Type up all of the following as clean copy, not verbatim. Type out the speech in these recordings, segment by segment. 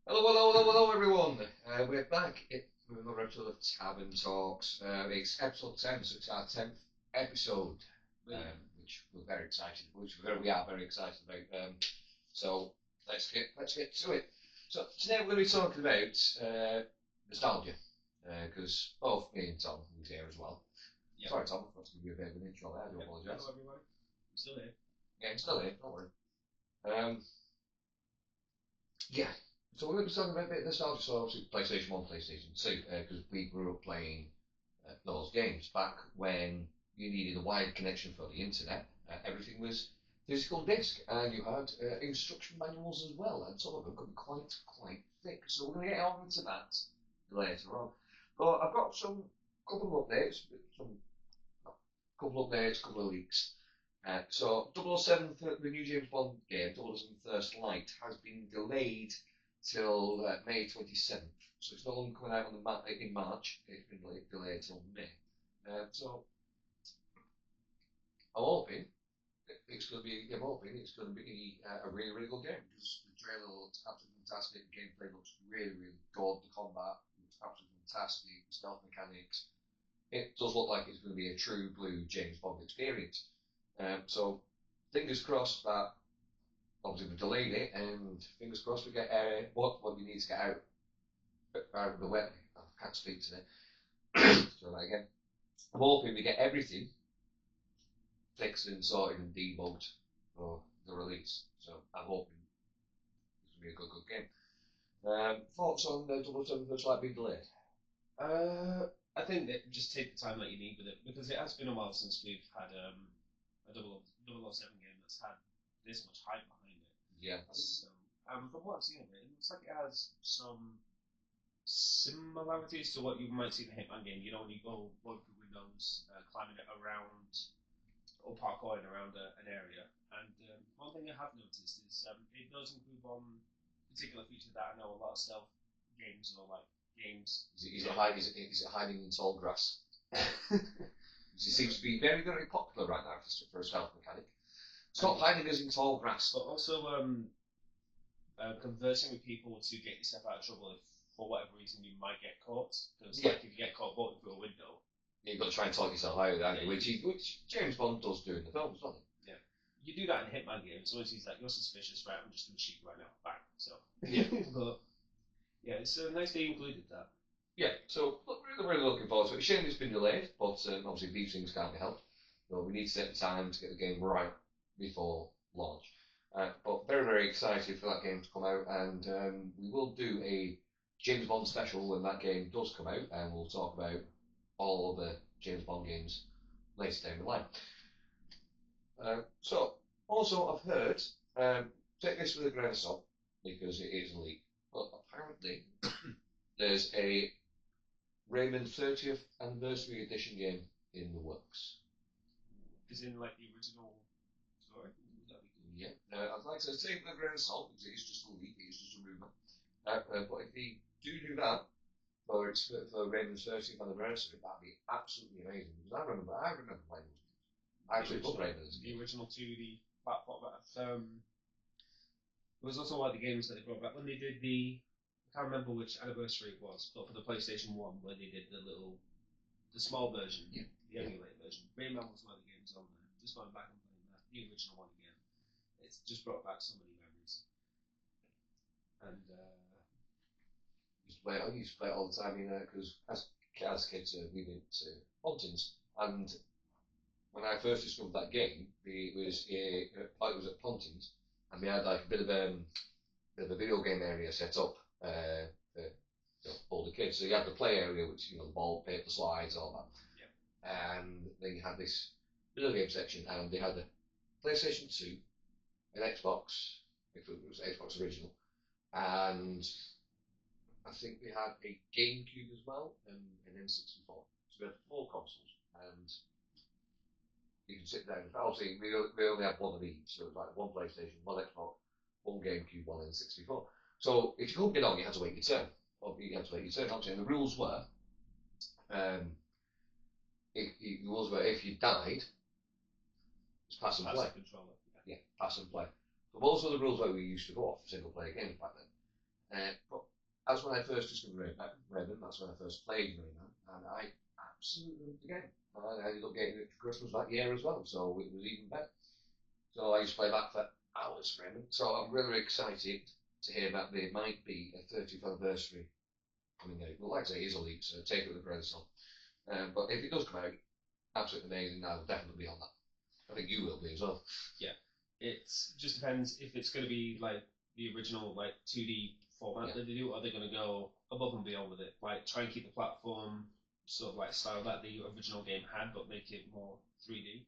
Hello, everyone. We're back with another episode of Tavern Talks. It's episode 10, so it's our 10th episode, which we're very excited, we are very excited about. So let's get to it. So today we're going to be talking about nostalgia, because both me and Tom was here as well. Yep. Sorry, Tom, I forgot to give you a bit of an intro there. I do Yep. apologise. Hello, everybody. I'm still here. Yeah, I'm still here. Don't worry. Yeah. So we're going to be talking about a bit of nostalgia, so obviously PlayStation 1, PlayStation 2, because we grew up playing those games back when you needed a wired connection for the internet. Everything was physical disc, and you had instruction manuals as well, and some of them could be quite thick. So we're going to get on into that later on. But I've got some couple of updates, couple of leaks. So 007, the new James Bond game, 007 First Light, has been delayed till May 27th. So it's no longer coming out in March. It's been delayed till May. So I'm hoping it's going to be a really, really good game because the trailer looks absolutely fantastic. The gameplay looks really, really good. The combat looks absolutely fantastic. The stealth mechanics. It does look like it's going to be a true blue James Bond experience. So fingers crossed that obviously we delayed it, and fingers crossed we get what we need to get out of the way. I can't speak today. So that again. I'm hoping we get everything fixed and sorted and debugged for the release. So I'm hoping this will be a good game. Thoughts on the 007 First Light being delayed? I think that just take the time that you need with it because it has been a while since we've had a 007 game that's had this much hype behind it. Yeah. So, from what I've seen of it, it looks like it has some similarities to what you might see in a Hitman game. You know, when you go through windows, climbing it around or parkouring around an area. And one thing I have noticed is it does improve on particular features that I know a lot of stealth games or like games. Is it hiding in tall grass? It seems to be very, very popular right now for a stealth mechanic. Stop hiding us in tall grass. But also conversing with people to get yourself out of trouble if, for whatever reason, you might get caught. Because like if you get caught walking through a window, you've got to try and talk yourself out of that, which James Bond does do in the films, doesn't he? Yeah. You do that in Hitman games. So he's like, you're suspicious, right? I'm just going to shoot you right now. Bang. So. Yeah. But yeah, it's nice they included that. Yeah, so really, really looking forward to it. Shame it's been delayed, but obviously these things can't be helped. So we need to take the time to get the game right before launch. But very, very excited for that game to come out, and we will do a James Bond special when that game does come out, and we'll talk about all of the James Bond games later down the line. So, also I've heard, take this with a grain of salt, because it is a leak, but apparently there's a Rayman 30th Anniversary Edition game in the works. Is in like the original story? Yeah, I'd like to take with a grain of salt because it is just a leak, it is just a rumour. But if they do that for Rayman's 30th anniversary, that'd be absolutely amazing. Because I remember playing those games. I actually love Rayman's. The original 2D platform. It was also one of the games that they brought back when they did the. I can't remember which anniversary it was, but for the PlayStation 1, where they did the small version, the emulated version. Rayman was one of the games on there. Just going back and playing that, the original one again. It's just brought back so many memories. And I used to play it all the time, because as kids we went to Pontins, and when I first discovered that game, it was at Pontins, and we had like a bit of a video game area set up for all the kids. So you had the play area, which the ball, paper, slides, all that. Yeah. And then you had this video game section, and they had the PlayStation 2, an Xbox, if it was Xbox original, and I think we had a GameCube as well, and an N64. So we had 4 consoles, and you can sit down. Obviously, we only had one of each, so it was like one PlayStation, one Xbox, one GameCube, one N64. So if you couldn't get on, you had to wait your turn. Obviously, and the rules were, if you died, it's pass and play. controller. Yeah, pass and play. So those were the rules that we used to go off for single player games back then. But that's when I first discovered Rayman. That's when I first played Rayman, and I absolutely loved the game. I ended up getting it for Christmas that year as well, so it was even better. So I used to play that for hours, Rayman. So I'm really excited to hear that there might be a 30th anniversary coming out. Well, like I say, it is a leak, so take it with a grain of salt. But if it does come out, absolutely amazing. I'll definitely be on that. I think you will be as well. Yeah, it just depends if it's going to be like the original like 2D format that they do, or they're going to go above and beyond with it, like try and keep the platform sort of like style that the original game had, but make it more 3D.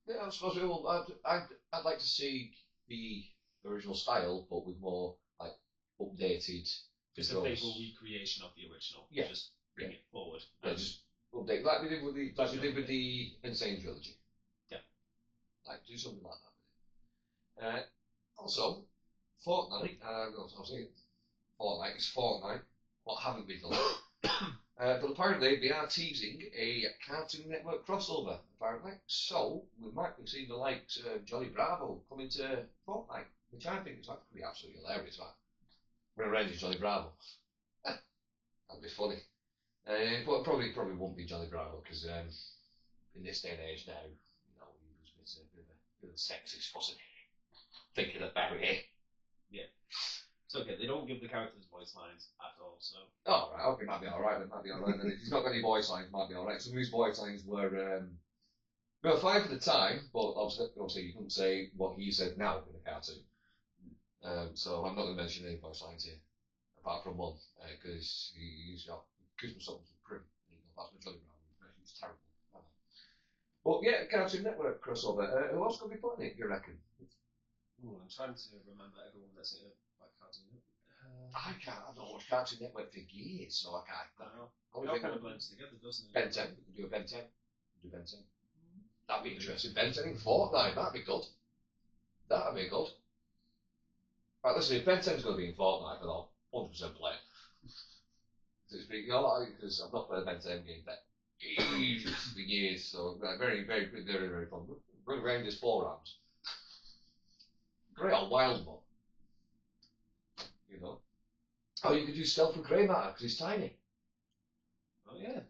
Yeah, I suppose it will. I'd like to see the original style, but with more like updated. Just a faithful recreation of the original. Yeah. Just bring it forward. Yeah, just update like they did with the Insane trilogy. Yeah. Like do something like that. Also, Fortnite. I'll say Fortnite. It's Fortnite. What haven't we done? But apparently they are teasing a Cartoon Network crossover, apparently. So we might be seeing the likes of Johnny Bravo coming to Fortnite, which I think is actually absolutely hilarious, right? Rearrange Johnny Bravo. That'd be funny. But probably won't be Johnny Bravo, because in this day and age now, you know, he was a bit of a sexist, wasn't he? Thinking about it. Yeah. It's okay, they don't give the characters voice lines at all, so. Oh, right, okay, might be alright then, then. If he's not got any voice lines, might be alright. Some of his voice lines were fine for the time, but obviously you couldn't say what he said now in a cartoon. So I'm not going to mention any voice lines here, apart from one, because he's got Christmas songs with Prim. That's my Johnny Brown impression. It's terrible. But yeah, Cartoon Network crossover. Who else could be playing it, you reckon? Ooh, I'm trying to remember everyone that's in like Cartoon Network. I've not watched Cartoon Network for years, so I can't. I know. It all kind of blends together, doesn't it? Ben 10. We can do a Ben 10. Do Ben 10. That'd be interesting. Ben 10 in Fortnite. That'd be good. That'd be good. Right, listen, if Ben 10's going to be in Fortnite, then I'll 100% play it. Because I've not played a Ben 10 game for years, so very, very, very, very fun. Run around his forearms. Great old wild one. You know. Oh, you could do stealth with grey matter because he's tiny. Oh yeah.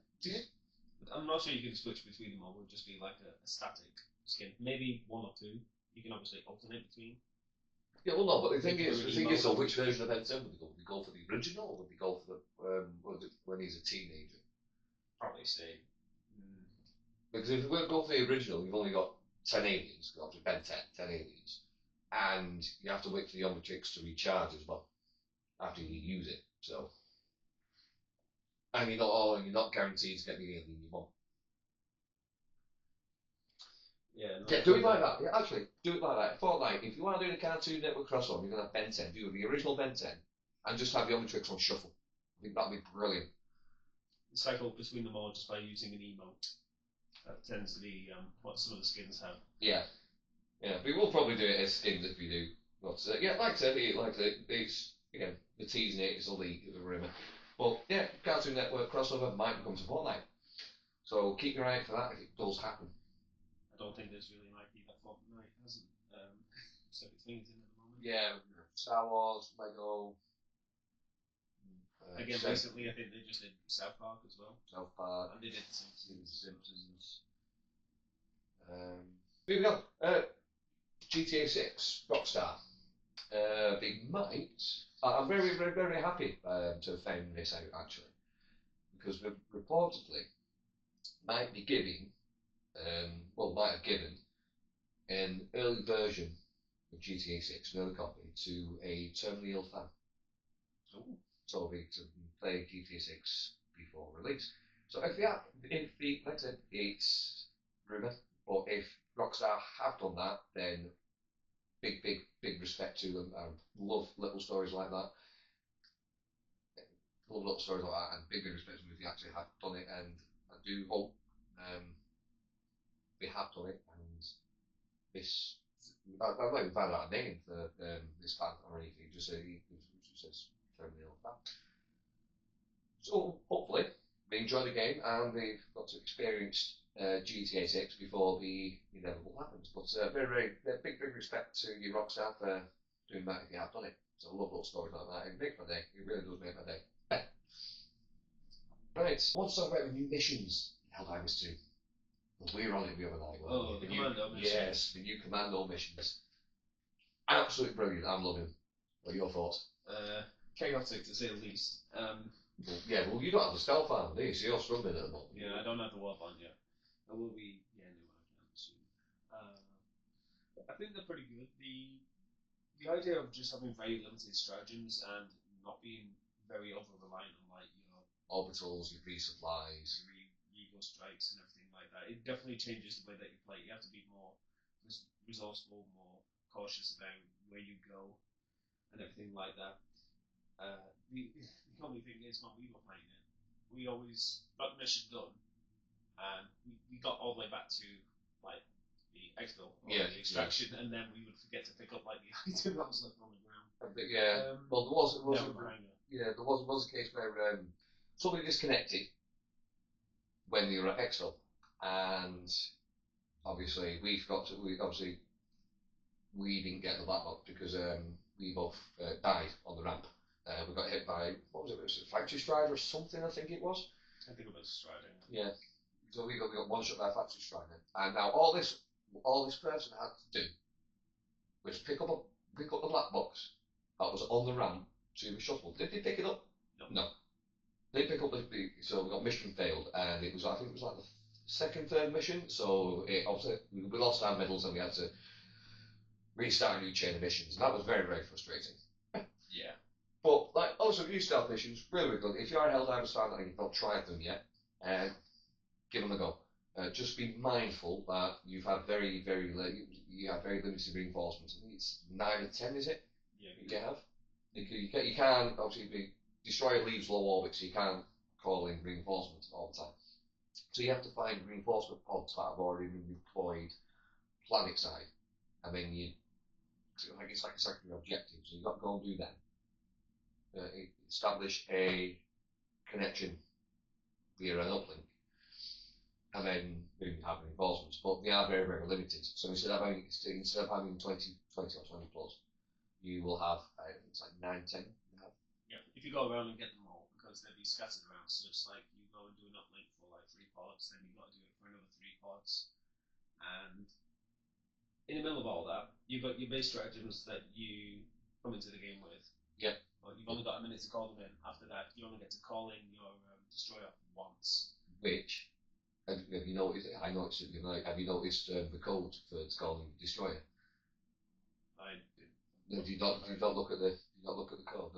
I'm not sure you can switch between them, or it would just be like a static skin. Maybe one or two. You can obviously alternate between. Yeah, well, no, but the thing is, so which version of Ben 10 would they go? Would they go for the original, or would they go for the when he's a teenager? Probably same. Because if we go for the original, you've only got 10 aliens, obviously Ben 10 aliens, and you have to wait for the Omnitrix to recharge as well after you use it. So, and you're not guaranteed to get the alien you want. Yeah, Yeah, do it like that. Yeah, actually, do it like that. Fortnite, if you are doing a Cartoon Network crossover, you're going to have Ben 10, do the original Ben 10, and just have the Omnitrix on shuffle. I think that'd be brilliant. Cycle between them all just by using an emote. That tends to be what some of the skins have. Yeah. Yeah, we will probably do it as skins if we do. But yeah, like I said, it's, again, the teasing it, it's a leak, it's a rumour. But yeah, Cartoon Network crossover might become to Fortnite. So keep your eye out for that if it does happen. I don't think there's really an IP that Fortnite hasn't stuck its fingers in at the moment. Yeah, Star Wars, Lego. Again, recently I think they just did South Park as well. South Park. And they did The Simpsons. Moving on. GTA 6, Rockstar. They might. I'm very, very, very happy to have found this out actually, because reportedly might be giving, might have given an early version of GTA 6, an early copy, to a terminally ill fan. Ooh. So they can play GTA 6 before release. So if like I said, it's rumour, but if Rockstar have done that, then big, big, big respect to them. I love little stories like that. Love little stories like that, and big, big respect to them if they actually have done it. And I do hope they have done it. And this, I've not even found out a name for this fan or anything. Just says terminal fan. So hopefully they enjoy the game and they've got to experience GTA 6 before the inevitable happens. But very, very big, big respect to you, Rockstar, for doing that if you have done it. So I love little stories like that. It makes my day. It really does make my day. Right. I want to talk about the new missions in Helldivers 2. We were on it the other night. Oh, the Commando missions. Yes, the new Commando missions. Absolutely brilliant. I'm loving them. What are your thoughts? Chaotic to say the least. Well, you don't have the stealth arm, do you? So you're struggling at the moment. Yeah, I don't have the warp on yet. I will be getting one soon. I think they're pretty good. The idea of just having very limited stratagems and not being very over reliant on like your orbitals, your resupplies, your ego strikes and everything like that. It definitely changes the way that you play. You have to be more resourceful, more cautious about where you go and everything like that. The only thing is, when we were playing it, we always got the mission done, and we got all the way back to like the exfil or the extraction, and then we would forget to pick up like the item that was left on the ground. Well, there was a case where somebody disconnected when they were at exfil, and obviously we didn't get the black box because we both died on the ramp. We got hit by, what was it? Was it Factory Strider or something? I think it was. I think it was Strider. Yeah. So we got one shot by Factory Strider, and now all this person had to do was pick up the black box that was on the ramp to be shuffled. Did they pick it up? No. They pick up so we got mission failed, and I think it was like the second, third mission. So obviously we lost our medals and we had to restart a new chain of missions, and that was very, very frustrating. Yeah. But like also new stealth missions, really, really good. If you are a Helldivers fan and you've not tried them yet, give them a go. Just be mindful that you have very limited reinforcements. I think it's 9 or 10, is it? Yeah. You have. You can't obviously destroyer leaves low orbit, so you can't call in reinforcements all the time. So you have to find reinforcement pods that have already been deployed planet side, and then it's like a secondary objective. So you've got to go and do them. Establish a connection via an uplink, and then have reinforcements. But they are very, very limited. So instead of having 20 or 20 plus, you will have it's like 9, 10. Yeah, if you go around and get them all, because they'll be scattered around. So it's like you go and do an uplink for like 3 pods, then you've got to do it for another 3 pods, and in the middle of all that, you've got your base stratagems that you come into the game with. Yeah. But you've only got a minute to call them in. After that, you only get to call in your destroyer once. Which, have you noticed? I noticed it the other night. Have you noticed the code for calling destroyer? I did. No, do you not look at the code?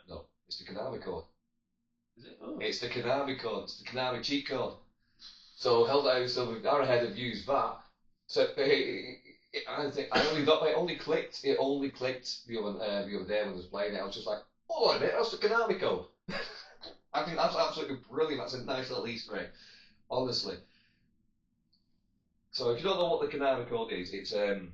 No. It's the Konami code. Is it? Oh. It's the Konami code. It's the Konami cheat code. So Helldivers Arrowhead have used that. So it only clicked the other day when I was playing it. I was just like, hold on a minute, that's the Konami code. I think that's absolutely brilliant. That's a nice little Easter egg, honestly. So if you don't know what the Konami code is, it's when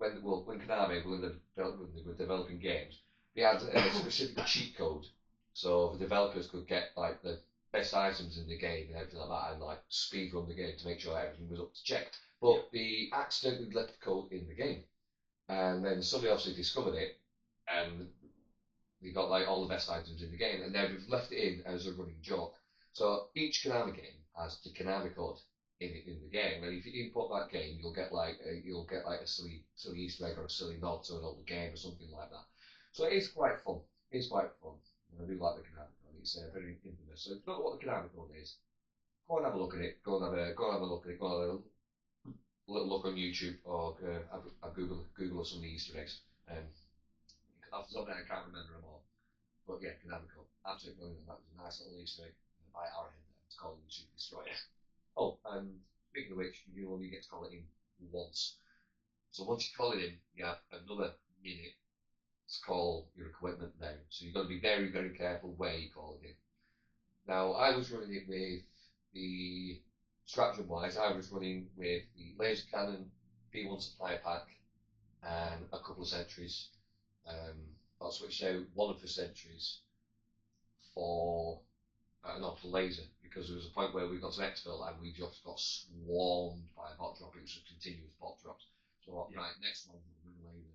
Konami were developing games, they had a specific cheat code, so the developers could get like the best items in the game and everything like that, and like speed run the game to make sure everything was up to check. But they accidentally left the code in the game, and then somebody obviously discovered it, and they got like all the best items in the game, and now they've left it in as a running joke. So each Konami game has the Konami code in the game, and if you input that game, you'll get like a silly Easter egg or a silly nod to an older game or something like that. So it is quite fun. It's quite fun. I do like the Konami code. It's very infamous. So if you don't know what the Konami code is, go and have a look at it. Go and have a look at it. Go and have a little look on YouTube or Google some of the Easter eggs. Off the top of my head, I can't remember them all. But yeah, Konami code. Absolutely brilliant. That was a nice little Easter egg by Arrowhead there. It's called the Super Destroyer. Oh, and speaking of which, you only get to call it in once. So once you call it in, you have another minute to call your equipment down. So you've got to be very, very careful where you call it in. Now, I was running it with the stratagem wise, I was running with the laser cannon, P1 supply pack, and a couple of sentries. I switched out one of the sentries for laser, because there was a point where we got to exfil and we just got swarmed by a bot drop. It was just continuous bot drops. So right, next one we're going to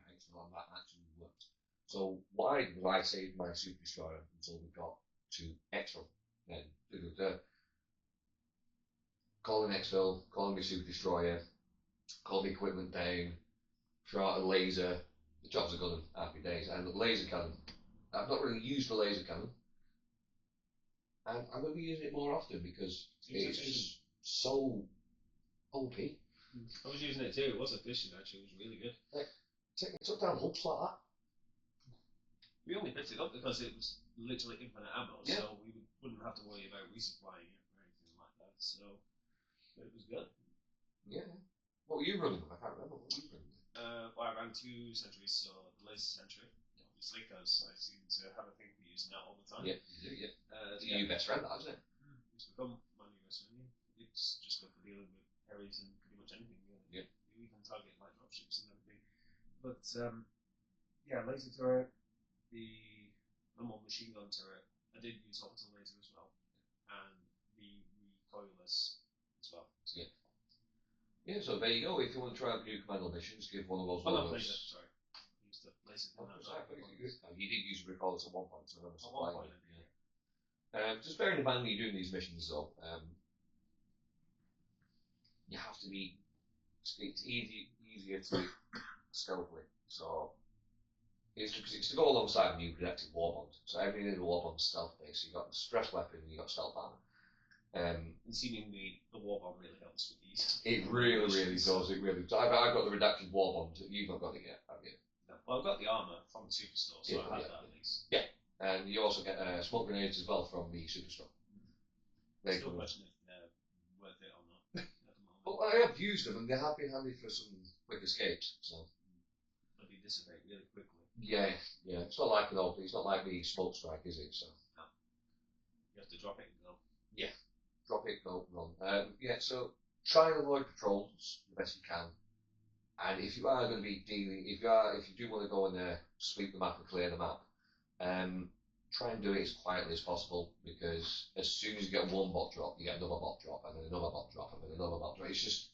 laser on that actually worked. So what I did was I saved my Super Destroyer until we got to Exfil. Then calling Exfil, calling me Super Destroyer, calling the equipment down, throw out a laser. The jobs are done in happy days. And the laser cannon, I've not really used the laser cannon, and I'm going to be using it more often because it's just so OP. I was using it too. It was efficient actually. It was really good. It took down hooks like that. We only picked it up because it was literally infinite ammo, Yeah. so we wouldn't have to worry about resupplying it or anything like that. So it was good. Yeah. What were you running with? I can't remember. What were you running with? Well, I ran 2 sentries, so the laser sentry, obviously, because I seem to have a thing for using that all the time. Yeah, you do, yeah. It's your best friend, that, isn't it? It's become my new best friend, yeah. It's just good for dealing with parries and pretty much anything, really. Yeah. You even target like dropships and everything. But, yeah, laser turret, the normal machine gun turret, I did use orbital laser as well, and the recoilless as well. Yeah. Yeah, so there you go. If you want to try out the new commando missions, give one of those laser, sorry. I used the laser. You did use recoilless at one point, so I remember at one point, just bearing in mind when you're doing these missions, though, you have to be. It's easier to be stealthily. So it's to go alongside the new predictive warbond. So everything in the warbond's stealth based. So you got the stress weapon, you got stealth armor. And seemingly the warbond really helps with these. It really does. It really does. I've got the redacted warbond. You've not got it yet, have you? No. Well, I've got the armor from the Superstore, so I have that at least. Yeah, and you also get smoke grenades as well from the Superstore. Still question if they're worth it or not at the moment. Well, I have used them, and they have been handy for some quick escapes. So. But they dissipate really quickly. Yeah. It's not like it's not like the smoke strike, is it? So. No. You have to drop it and go. Yeah. Drop it, go, run. So try and avoid patrols the best you can. And if you are going to be if you do want to go and sweep the map and clear the map, try and do it as quietly as possible, because as soon as you get one bot drop, you get another bot drop, and then another bot drop, and then another bot drop. It's just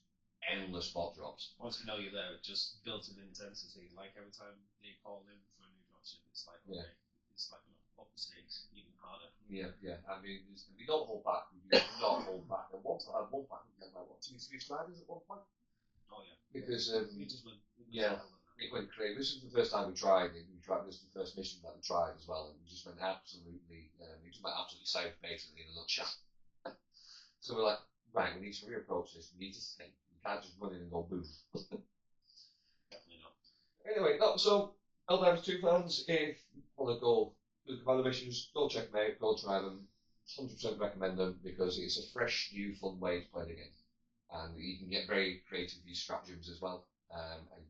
endless bot drops. Once you know you're there, it just builds an intensity. Like every time they call in for a new dropship, it's like, okay, it's like going to up the stakes even harder. Yeah. I mean, we don't hold back. We do not hold back. And at one point, we had like, 2-3 sliders at one point. Oh, yeah. Because, we just went, it went crazy. This was the first time we tried it. This was the first mission that we tried as well, and we just went absolutely south, basically, in a nutshell. So we're like, right, we need to reapproach this. We need to think. We can't just run in and go boom. Definitely not. Anyway, so Helldivers 2 fans, if you want to go do the commando missions, go check them out, go try them. 100% recommend them, because it's a fresh, new, fun way to play the game. And you can get very creative with these stratagems as well. And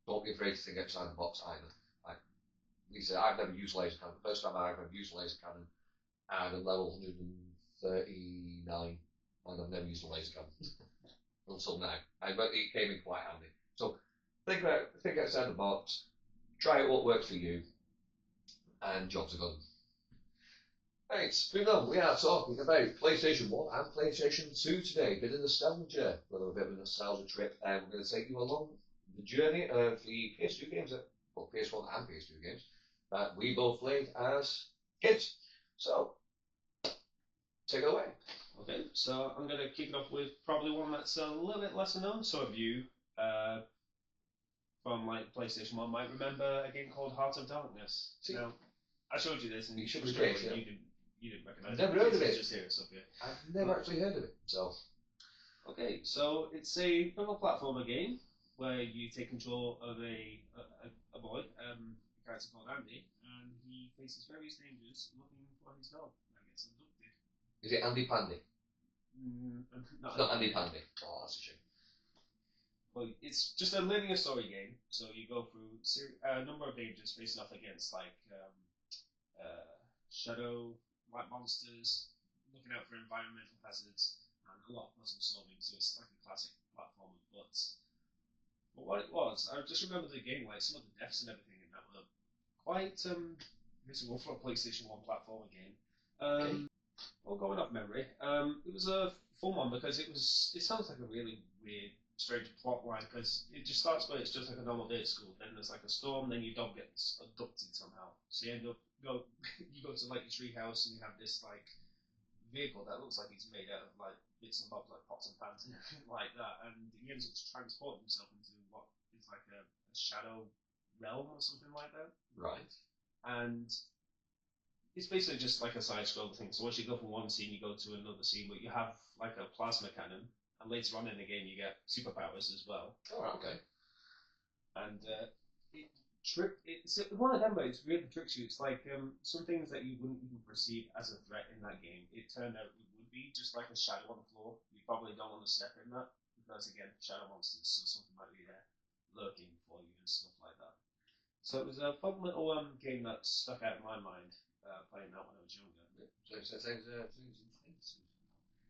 don't be afraid to think outside the box either. Like Lisa, I've never used laser cannon. The first time I've ever used laser cannon, at a level 139, and I've never used a laser cannon until now. But it came in quite handy. So think outside the box, try out what works for you, and jobs are done. Right, moving on, we are talking about PlayStation 1 and PlayStation 2 today. Bit of nostalgia, a bit of a nostalgia trip, and we're going to take you along the journey of the PS2 games, PS1 and PS2 games, that we both played as kids. So, take it away. Okay, so I'm going to kick it off with probably one that's a little bit lesser known. Some of you from like PlayStation 1 might remember a game called Heart of Darkness. Now, I showed you this, and you didn't recognise it. I've never heard of it. Just hear it up here. I've never actually heard of it. So, okay, so it's a puzzle platformer game where you take control of a boy, a character called Andy, and he faces various dangers looking for his dog that gets abducted. Is it Andy Pandy? It's not Andy Pandy. Oh, that's a shame. Well, it's just a linear story game, so you go through a number of dangers facing off against, like shadow, white monsters, looking out for environmental hazards, and a lot of puzzle solving, so it's like a classic platformer. But what it was, I just remember the game, like some of the deaths and everything in that were quite visible for a PlayStation 1 platformer game. Well, going off memory, it was a fun one because it sounds like a really weird strange plot line because it just starts where it's just like a normal day at school. Then there's like a storm. Then your dog gets abducted somehow. So you end up you go to like your tree house and you have this like vehicle that looks like it's made out of like bits and bobs like pots and pans and everything like that. And he ends up transporting himself into what is like a shadow realm or something like that. Right. And it's basically just like a side scroll thing. So once you go from one scene, you go to another scene, but you have like a plasma cannon, and later on in the game, you get superpowers as well. Oh, okay. And it's one of them, but it's really tricks you. It's like some things that you wouldn't even perceive as a threat in that game. It turned out it would be just like a shadow on the floor. You probably don't want to step in that because again, shadow monsters, so something might be there lurking for you and stuff like that. So it was a fun little game that stuck out in my mind. Playing that when I was younger. So things intense.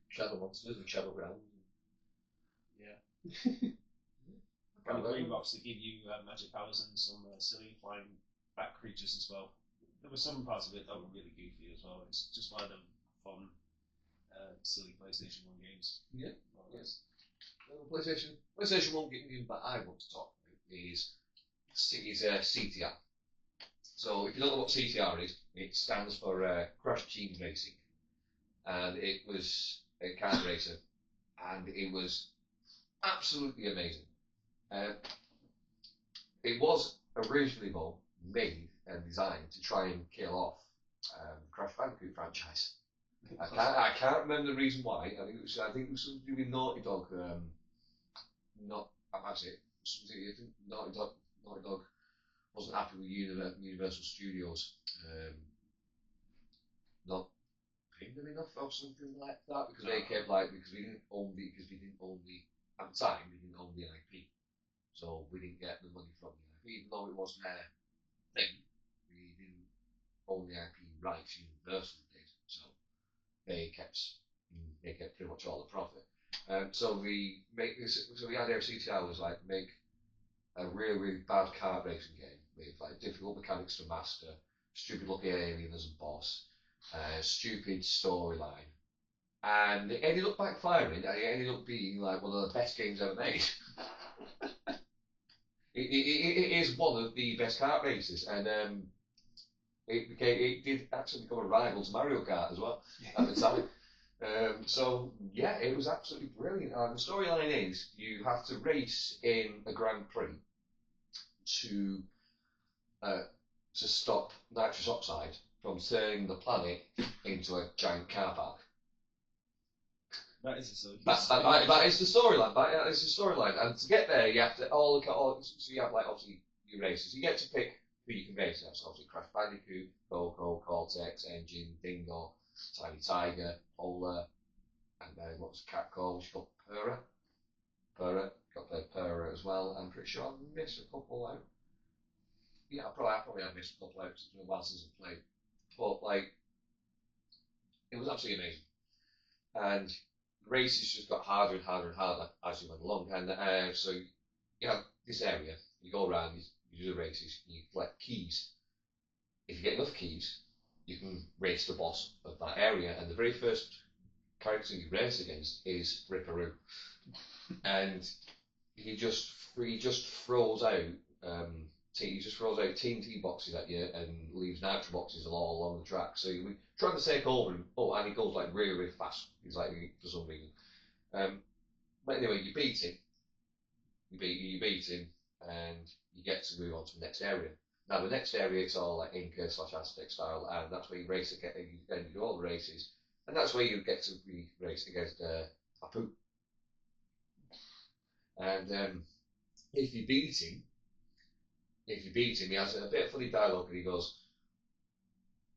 Shadow monsters and shadow realms. Yeah. And the green rocks that give you magic powers and some silly flying bat creatures as well. There were some parts of it that were really goofy as well. It's just one of them fun, silly PlayStation 1 games. Yeah. Yes. PlayStation 1 game that I want to talk about is CTR. So if you don't know what CTR is, it stands for Crash Team Racing, and it was a kart racer, and it was absolutely amazing. It was originally made and designed to try and kill off Crash Bandicoot franchise. I can't remember the reason why. I think it was something to do with Naughty Dog. Naughty Dog wasn't happy with Universal Studios not paying them enough or something like that because they kept because we didn't own the at the time we didn't own the IP, so we didn't get the money from the IP even though it was their thing. We didn't own the IP rights. Universal did, so they kept pretty much all the profit. So we make this. So the idea of CTR was like make a really, really bad kart racing game with like difficult mechanics to master, stupid looking alien as a boss, stupid storyline, and it ended up backfiring. It ended up being like one of the best games ever made. it is one of the best kart races, and it did actually become a rival to Mario Kart as well at the time. So yeah, it was absolutely brilliant. And the storyline is you have to race in a Grand Prix to stop nitrous oxide from turning the planet into a giant car park. That is the story. That is the storyline. That is the storyline. And to get there, you have to so you have like obviously your races. You get to pick who you can race now. So obviously Crash Bandicoot, Coco, Cortex, Engine, Dingo, Tiny Tiger, Polar, and then what was Cat called? She called Purah. Got to play Purah as well. I'm pretty sure I missed a couple out. Yeah, I probably have missed a couple out. It's been a while since I've played. But like, it was absolutely amazing. And the races just got harder and harder and harder as you went along. And so you have this area. You go around. You do the races. You collect keys. If you get enough keys, you can race the boss of that area. And the very first character you race against is Ripperoo, and he just throws out TNT boxes at you and leaves nitro boxes all along the track. So we trying to take over him. Oh, and he goes like really, really fast. He's like for some reason. But anyway, you beat him. You beat him, and you get to move on to the next area. Now the next area it's all like Inca / Aztec style, and that's where you race again. You do all the races, and that's where you get to race against Apu. And if you beat him, he has a bit of funny dialogue, and he goes,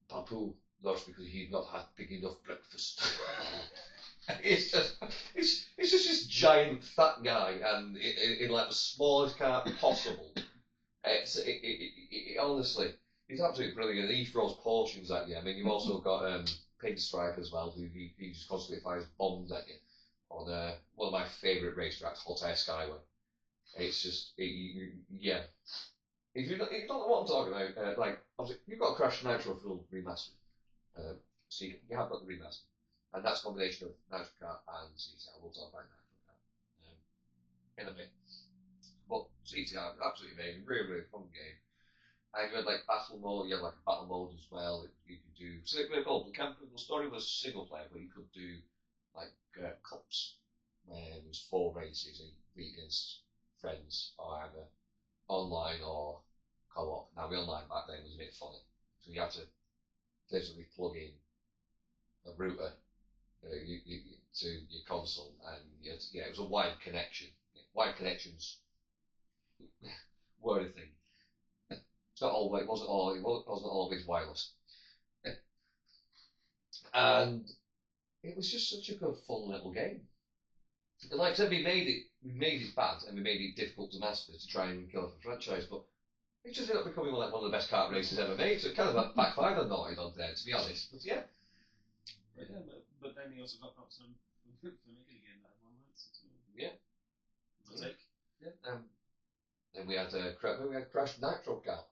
"Papu lost because he'd not had big enough breakfast." it's just this giant fat guy, and in like the smallest car possible. Honestly, he's absolutely brilliant. He throws potions at you. I mean, you've also got Pinstripe as well, who he just constantly fires bombs at you on one of my favourite racetracks, Hot Air Skyway. It's just, yeah. If you don't know what I'm talking about, like, obviously, you've got Crash Nitro Full Remastered. So you have got the remaster. And that's a combination of Nitro Kart and CTR. We'll talk about Nitro Kart. in a bit. But CTR, absolutely amazing, really, really fun game. And you had like battle mode, you had like a battle mode as well that you could do. So the story was single player, but you could do like cups where it was 4 races and you compete against friends or either online or co-op. Now the online back then was a bit funny, so you had to physically plug in a router to your console, and it was a wired connection. Wired connections were a thing. It's not always, it wasn't always wireless, and it was just such a good fun little game. And like I said, we made it bad, and we made it difficult to master to try and kill off the franchise, but it just ended up becoming like one of the best kart races ever made. So it kind of backfired on Naughty Dog there, to be honest. But yeah. But then he also got props for making a game that everyone likes. So. Yeah. Take. Yeah. Then we had Crash Nitro Kart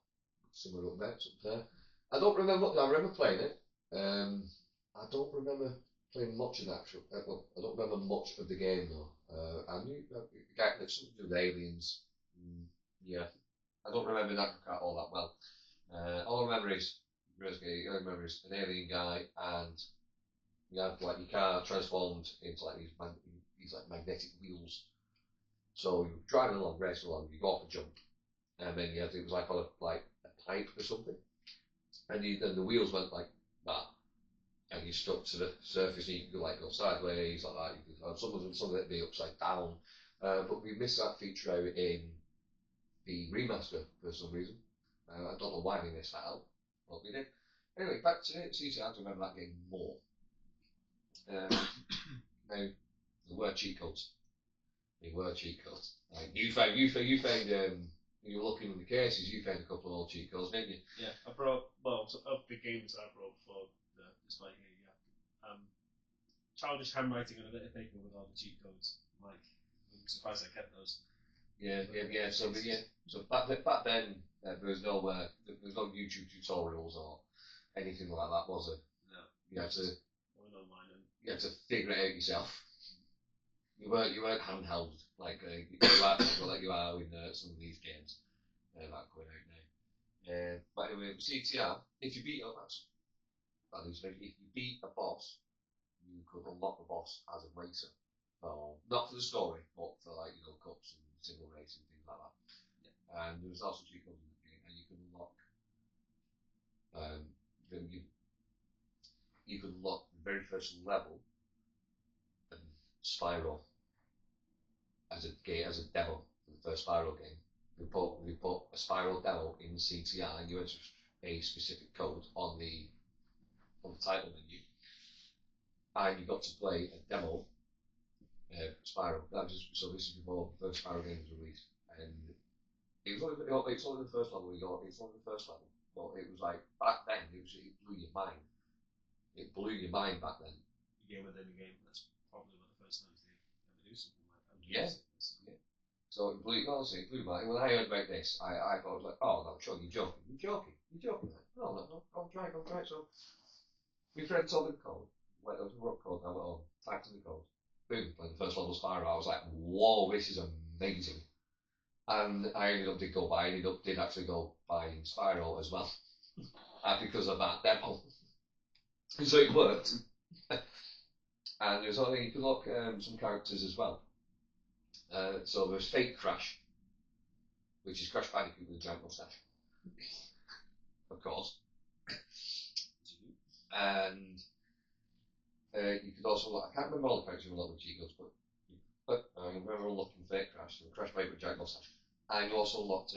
somewhere up there. I don't remember. I remember playing it. I don't remember playing much of that. Well, I don't remember much of the game though. I knew it's something to do with aliens. Yeah. I don't remember Nitro Kart all that well. All I remember is an alien guy, and you had like your car transformed into like these like magnetic wheels. So you're driving along, racing along, you go off a jump, and then it was like on a pipe or something, and then the wheels went like that, and you stuck to the surface, and you could like go sideways like that. You could some of it be upside down, but we missed that feature out in the remaster for some reason. I don't know why we missed that out, but we did. Anyway, back to it. It's easy to remember that game more. Now, there were cheat codes. Like you found you were looking in the cases, you found a couple of old cheat codes, didn't you? Yeah, I brought, of the games I brought for the display here, yeah. Childish handwriting on a bit of paper with all the cheat codes. Like, I'm surprised I kept those. Yeah. So back then, there was no YouTube tutorials or anything like that, was there? No. You had to online and you had to figure it out yourself. You weren't handheld like you are in some of these games that are going out now. But anyway, with CTR, if you beat if you beat a boss, you could unlock the boss as a racer. Not for the story, but for cups and single race and things like that. Yeah. And there was also cheat codes in the game, and you could unlock you could unlock the very first level of Spyro as a demo for the first Spyro game. We put a Spyro demo in CTR, and you enter a specific code on the title menu, and you got to play a demo Spyro. So this is before the first Spyro game was released, and it's only the first level we got. It's only the first level, but it was like back then. It blew your mind. It blew your mind back then. The game within the game. That's probably one of the first times they ever do something like that. Yeah. So it blew my mind. When I heard about this, I thought like, oh no, sure, you're joking. Like, no, I'll try it. So my friend told me the code. Went over to the code. I went on, typed in the code. Boom, played the first level Spyro. I was like, whoa, this is amazing. And I ended up did actually go buying Spyro as well, because of that demo. So it worked. And there's you can look some characters as well. So there's Fake Crash, which is Crash Bandicoot with a giant mustache, of course. And you could also look, I can't remember all the characters you unlock with cheat codes, but I remember unlocking Fake Crash, so Crash Bandicoot with a giant mustache. And you also unlocked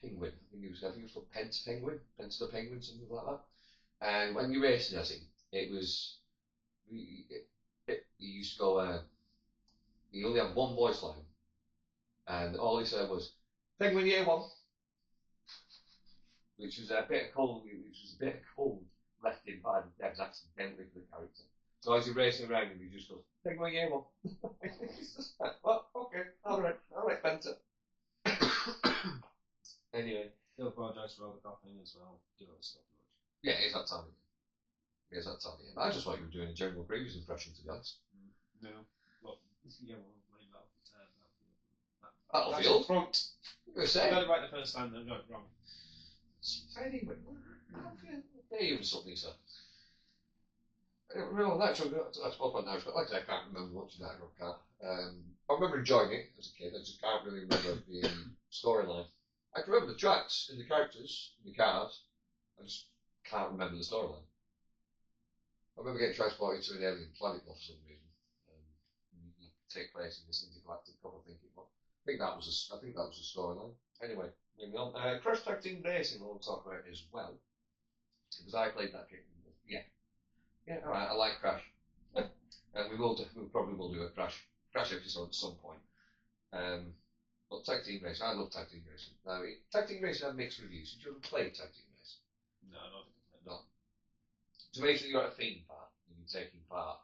Penguin. I think it was called Penta the Penguin, something like that. And when you raced as him, it was you used to go. He only had one voice line, and all he said was "Penguin Year One," which was a bit of code left in by the devs accidentally for the character. So as you're racing around him, he just goes "Penguin Year One." Well, okay, all right, Penta. Anyway, still apologise for all the coughing as well. Do all stuff. Yeah, it's that time again. I just thought you were doing a general previous impression, to be honest. No, well, yeah, we'll blame that. Battlefield. Front. I was I saying. got it right the first time, then I got it wrong. Anyway, there you something, sir. Well, that's my point now. Like I said, I can't remember watching that car. I remember enjoying it as a kid. I just can't really remember the storyline. I can remember the tracks and the characters, and the cars. I just can't remember the storyline. I remember getting transported to an alien planet for some reason. You take place in this intergalactic couple, I think it was. I think that was the storyline. Anyway, moving on. Crash Tag Team Racing, I'll talk about as well. Because I played that game. Yeah, alright, I like Crash. And we probably will do a Crash episode at some point. But Tag Team Racing, I love Tag Team Racing. Now, Tag Team Racing had mixed reviews. Did you ever play Tag Team Racing? No, I don't think I've played No. So basically, you're at a theme park and you're taking part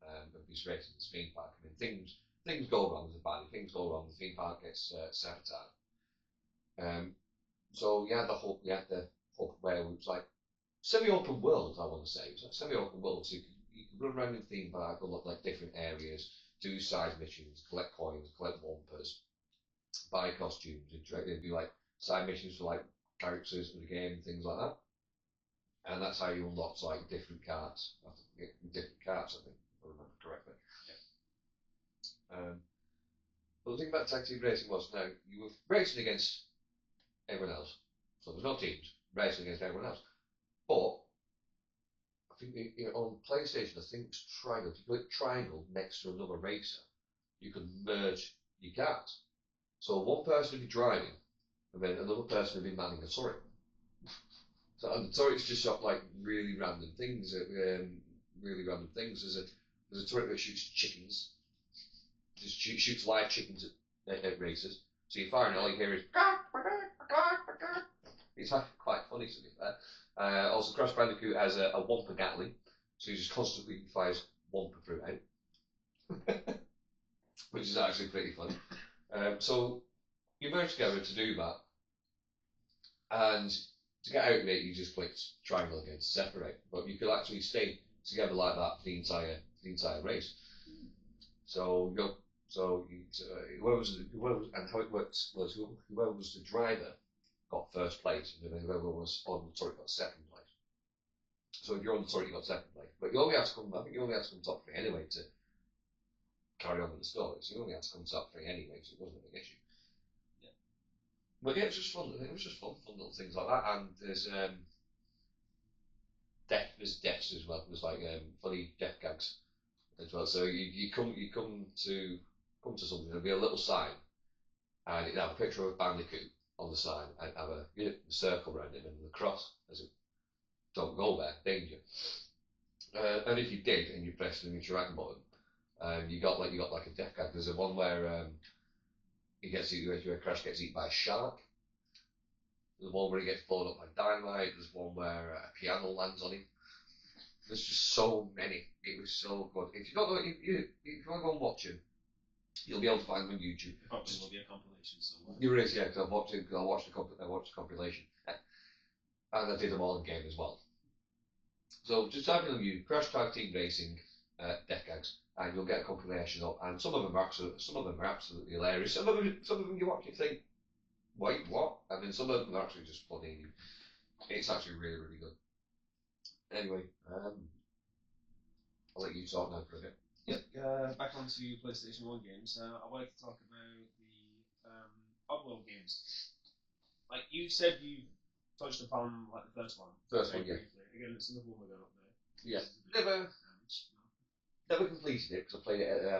of this racing, this theme park. I mean, things go wrong as a body. Things go wrong. The theme park gets sabotaged. So you had the hub where it was like semi-open world. I want to say it was like semi-open world. So you could run around in the theme park, look like different areas, do side missions, collect coins, collect wampers, buy costumes, and do like side missions for like characters in the game, things like that. And that's how you unlock like different cards. Different cards, I think, if I remember correctly. Yeah. But the thing about tag team racing was now you were racing against everyone else. So there's no teams racing against everyone else. But I think on PlayStation, I think it's triangle. If you click triangle next to another racer, you could merge your cars. So one person would be driving, and then another person would be manning a turret. So and the turrets just shot like really random things. There's a turret that shoots chickens. Just shoots live chickens at racers. So you fire and all you hear is it's quite funny to be fair. Also, Crash Bandicoot has a Wampa Gatling, so he just constantly fires Wampa fruit out, which is actually pretty fun. So you merge together to do that, and to get out of it, you just click triangle again to separate. But you could actually stay together like that for the entire race. So whoever was and how it worked was whoever was the driver got first place, and then whoever was on the turret got second place. So if you're on the turret, you got second place. But you only have to come. I think you only have to come top three anyway to carry on with the story. So you only have to come top three anyway, so it wasn't a big issue. Yeah. But yeah, it was just fun. It was just fun little things like that. And there's deaths as well. There's like funny death gags as well. So you come to something. There'll be a little sign, and it'll have a picture of a bandicoot on the sign, and have a circle around it, and the cross as it don't go there, danger. And if you did, and you pressed the interact button, you got like a death gag. There's a one where where Crash gets eaten by a shark. There's one where he gets blown up by dynamite. There's one where a piano lands on him. There's just so many. It was so good. If you don't know, if you want to go and watch him, you'll be able to find them on YouTube. Probably will be a compilation somewhere. You really, yeah, because I watched the compilation, and I did them all in game as well. So just type in on YouTube, Crash Tag Team Racing, death gags, and you'll get a compilation up. And some of them are absolutely hilarious. Some of them you watch, you think, wait, what? And then some of them are actually just funny. It's actually really, really good. Anyway, I'll let you talk now for a bit. Yep. Back onto PlayStation 1 games. I wanted to talk about the Oddworld games. Like you said, you touched upon like the first one. First one, yeah. Briefly. Again, it's another one we're going up there. Yeah. Never completed it because I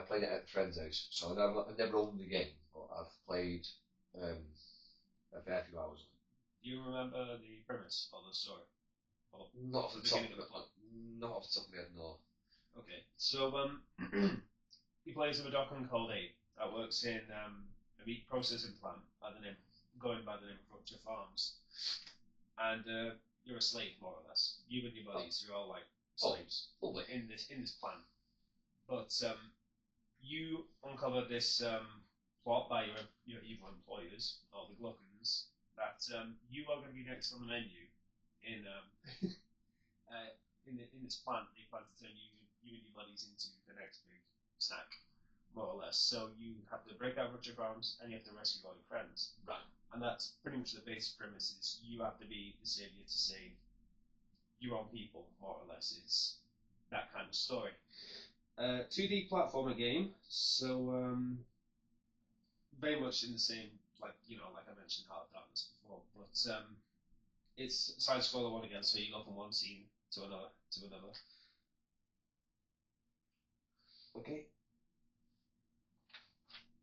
played it at a friend's house. So I never owned the game, but I've played a fair few hours. Do you remember the premise of the story? Not off the top of my head, no. Okay, so he plays with a dockman called Abe that works in a meat processing plant going by the name of Rupture Farms, and you're a slave more or less. You and your buddies, you're all like slaves in this plant. But you uncover this plot by your evil employers, or the Gluckins, that you are going to be next on the menu in this plant. They plan to turn you and your buddies into the next big snack. more or less. So you have to break out your arms and you have to rescue all your friends. Right. And that's pretty much the basic premise is you have to be the savior to save your own people, more or less. It's that kind of story. 2D platformer game, so very much in the same, like I mentioned, Heart of Darkness before, but it's side scroller one again, so you go from one scene to another. Okay.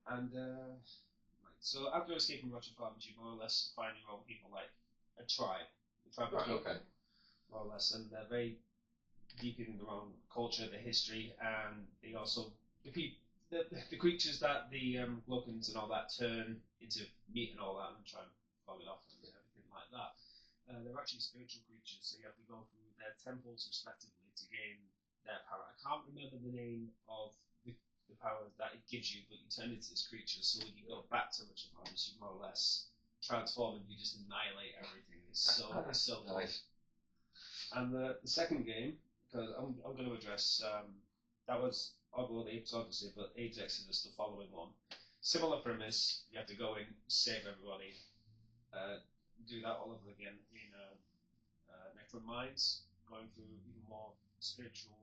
And so after escaping Roger Farms, you more or less find your own people, like a tribe of Right. people, Okay. more or less, and they're very deep in their own culture, the history, and they also the creatures that the Glockins and all that turn into meat and all that and try and flog it off and everything like that. They're actually spiritual creatures, so you have to go through their temples respectively to gain their power. I can't remember the name of the power that it gives you, but you turn into this creature, so when you go back to Richard Farms, you more or less transform and you just annihilate everything. It's so nice. And the second game, because I'm going to address that was Oddworld Apes Odyssey, but Apes Exodus, the following one. Similar premise, you have to go in, save everybody, do that all over again in Nectar Mines, going through even more spiritual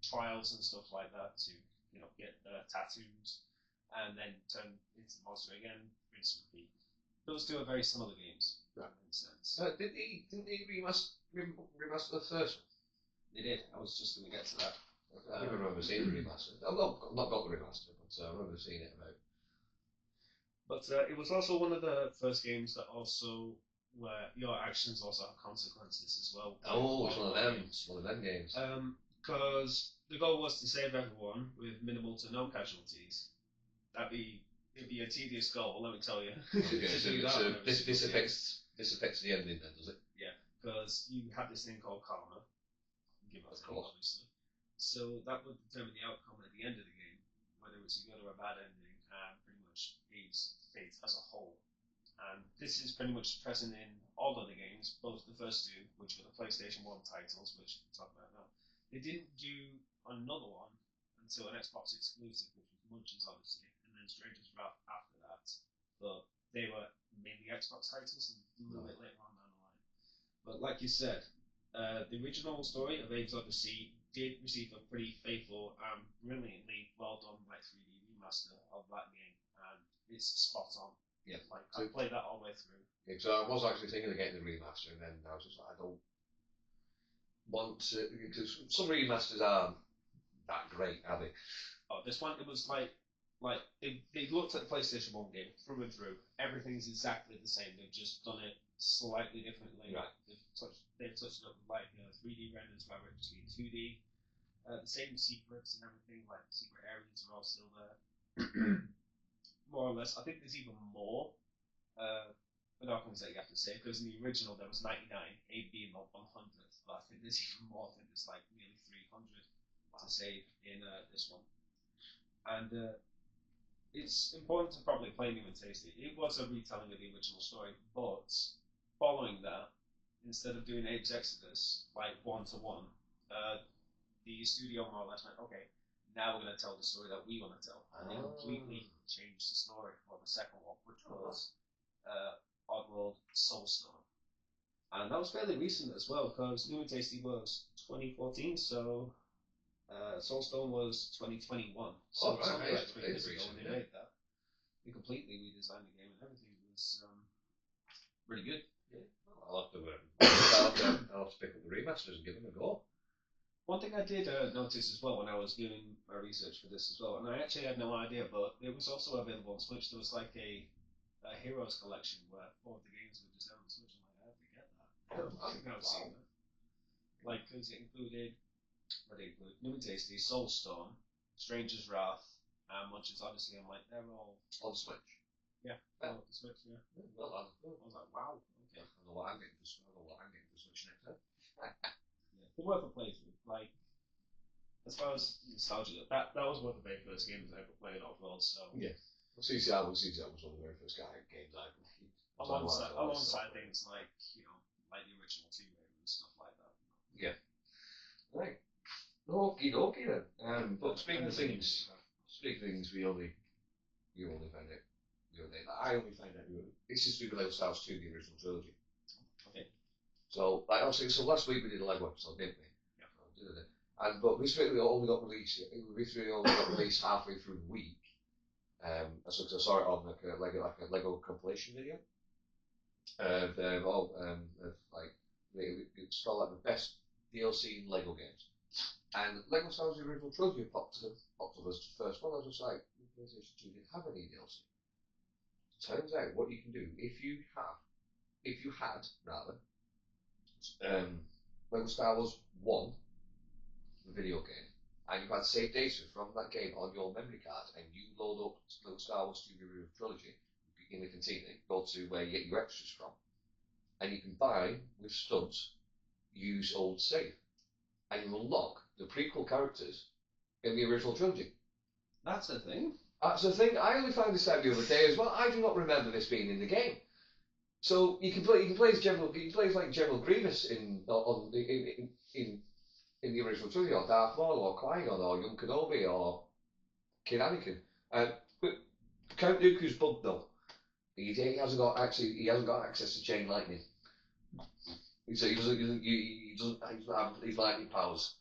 trials and stuff like that to get tattoos and then turn into the monster again, rinse and repeat. Those two are very similar games. That makes sense. Didn't they remaster the first one? They did. I was just going to get to that. I don't remember seeing the remaster. I've not got the remaster, but I remember seeing it about. But it was also one of the first games that also where your actions also have consequences as well. Oh, it's one of them. It's one of them games. Because the goal was to save everyone with minimal to no casualties. It'd be a tedious goal, let me tell you. So this affects the ending then, does it? Yeah, because you have this thing called karma. Give or take, obviously. So that would determine the outcome at the end of the game, whether it's a good or a bad ending, and pretty much Abe's fate as a whole. And this is pretty much present in all of the games, both the first two, which were the PlayStation 1 titles, which we'll talk about now. They didn't do another one until an Xbox exclusive, which was Munch's Odyssey, and then Stranger's Wrath after that. But they were mainly Xbox titles and a little bit later on down the line. But like you said, the original story of Abe's Odyssey did receive a pretty faithful and brilliantly well done 3D remaster of that game, and it's spot on. Yeah, I played that all the way through. Yeah, so I was actually thinking of getting the remaster, and then I was just like, I don't want to, because some remasters aren't that great, are they? Oh, this one, it was like they looked at the PlayStation 1 game through and through. Everything's exactly the same. They've just done it slightly differently. Right. They've touched it up with 3D renders rather than just being 2D. The same secrets and everything, like the secret areas are all still there. More or less. I think there's even more Monopolies that you have to save, because in the original there was 99, 8 being the 100th, but I think there's even more. I think there's nearly 300 to save in this one. And it's important to probably play New and Tasty. It was a retelling of the original story, but following that, instead of doing Abe's Exodus one-to-one, the studio more or less went, okay, now we're going to tell the story that we want to tell. And they completely changed the story for the second one, which was Oddworld Soulstone. And that was fairly recent as well, because New and Tasty was 2014, so Soulstone was 2021. So it's only 3 years ago when they made that. They completely redesigned the game, and everything was really good. Yeah. I'll have to pick up the remasters and give them a go. One thing I did notice as well when I was doing my research for this as well, and I actually had no idea, but it was also available on Switch. There was a Heroes collection where 4 of the games were just out on Switch. I'm like, I have to get that. I think I've seen that. Because it included, New and Tasty, Soulstone, Stranger's Wrath, and Munch's Odyssey. I'm like, they're all on Switch. Yeah, on the Switch. Yeah. Well, I was like, wow. Okay. I know what I'm getting for Switch next time. They're worth a playthrough. As far as nostalgia, that was one of the very first games I ever played Oddworld. So yeah, CCR was one of the very first games I played. Alongside things like the original Tomb Raider and stuff like that. Yeah. Right. Okie dokie then. But speaking of things big things you only find out. I only find out. This is through the Lego Star Wars 2, the original trilogy. Okay. So, like obviously, so last week we did a Lego episode, didn't we? Yeah. But this really only got released. This really only got released halfway through the week. So I saw it on like a Lego compilation video. It's called like the best DLC in Lego games. And Lego Star Wars the original trilogy popped up as the first one. I was just like, PlayStation 2 didn't have any DLC. Turns out what you can do if you had Lego Star Wars 1, the video game, and you had saved data from that game on your memory card, and you load up Lego Star Wars 2 the original trilogy in the cantina, go to where you get your extras from, and you can buy with studs, use old save, and you unlock the prequel characters in the original trilogy. That's a thing. That's the thing. I only found this out the other day as well. I do not remember this being in the game. So you can play as General Grievous in the original trilogy, or Darth Maul, or Qui-Gon, or young Kenobi, or Kid Anakin. But Count Dooku's bugged though. He hasn't got access to chain lightning. So he doesn't have his lightning powers.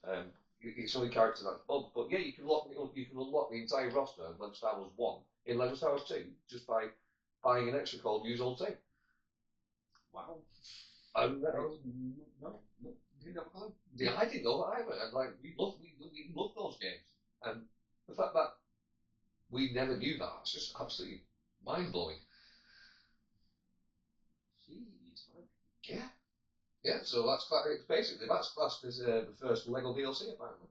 It's only character that's bugged. But yeah, you can unlock the entire roster of Lego Star Wars 1 in Lego Star Wars 2 just by buying an extra called Use Old Save. Wow. No, didn't have a clue. Yeah, I didn't know that either. And like we love those games, and the fact that we never knew that, it's just absolutely mind blowing. Jeez, man. Yeah. Yeah, so that's classed as the first Lego DLC apparently.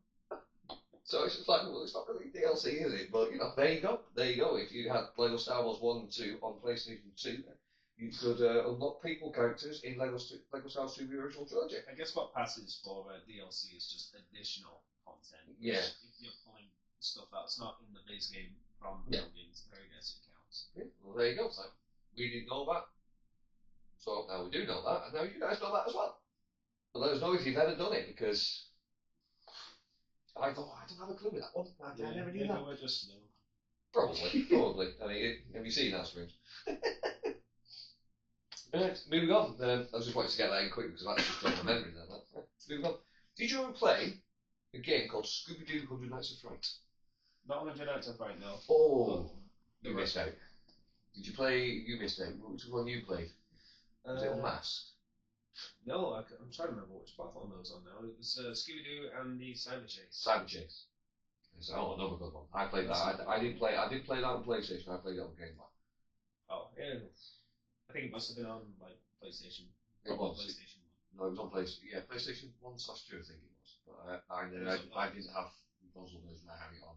So it's just like, well, it's not really DLC, is it? But there you go. If you had Lego Star Wars 1 and 2 on PlayStation 2, you could unlock people characters in Lego Star Wars 2 the original trilogy. I guess what passes for DLC is just additional content. Yeah. If you're pulling stuff that's not in the base game from the games, I guess it counts. Yeah. Well, there you go. So we didn't know that. So now we do know that, and now you guys know that as well. But let us know if you've ever done it, because I don't have a clue with that one. I never knew that. We're just Probably. I mean, have you seen that streams? Right, moving on. I just wanted to get that in quick because that's just jogged my memory then. Moving on. Did you ever play a game called Scooby-Doo 100 Nights of Fright? Not 100 Nights of Fright, no. Oh, you missed out. Did you play? You missed out. Which one you played? Was it Unmasked? No, I'm trying to remember which platform that was on now. It was Scooby-Doo and the Cyber Chase. Cyber Chase. Another good one. I played that. I didn't play that on PlayStation. I played it on Game Boy. Oh, yeah. I think it must have been on like PlayStation. It was. PlayStation 1. No, it was on PlayStation. Yeah, PlayStation 1/2, I think it was. But I didn't have the console version. I had it on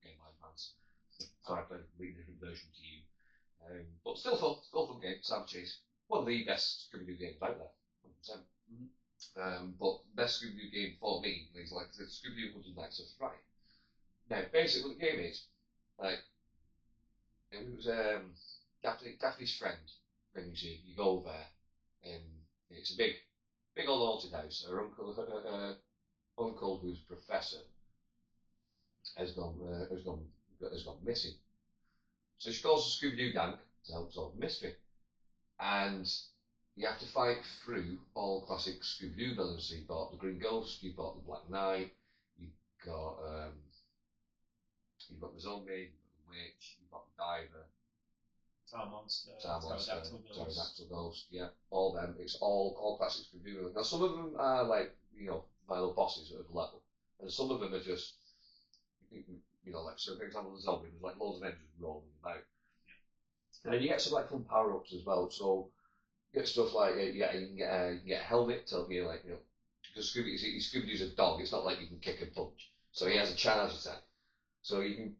Game Boy Advance. So I played a completely different version to you. But still fun game. Cyber Chase. One of the best Scooby-Doo games out there. 100%. But best Scooby-Doo game for me is like the Scooby-Doo 100 Nights of Fright. Now, basically, what the game is, like, it was Daphne's friend brings you. You go there, and it's a big old haunted house. Her uncle, who's a professor, has gone missing. So she calls the Scooby-Doo gang to help solve the mystery. And you have to fight through all classic Scooby-Doo villains. So you've got the Green Ghost, you've got the Black Knight, you've got the Zombie, you've got the Witch, you've got the Diver, Tar Monster, Pterodactyl Ghost, yeah, all them. It's all classic Scooby-Doo villains. Now some of them are like final bosses at the level, and some of them are just like, so for example the Zombie, there's like loads of engines rolling about. And then you get some like fun power ups as well. So you get stuff like you can get a helmet to help you, like, because Scooby-Doo's a dog. It's not like you can kick and punch. So he has a charge attack. So you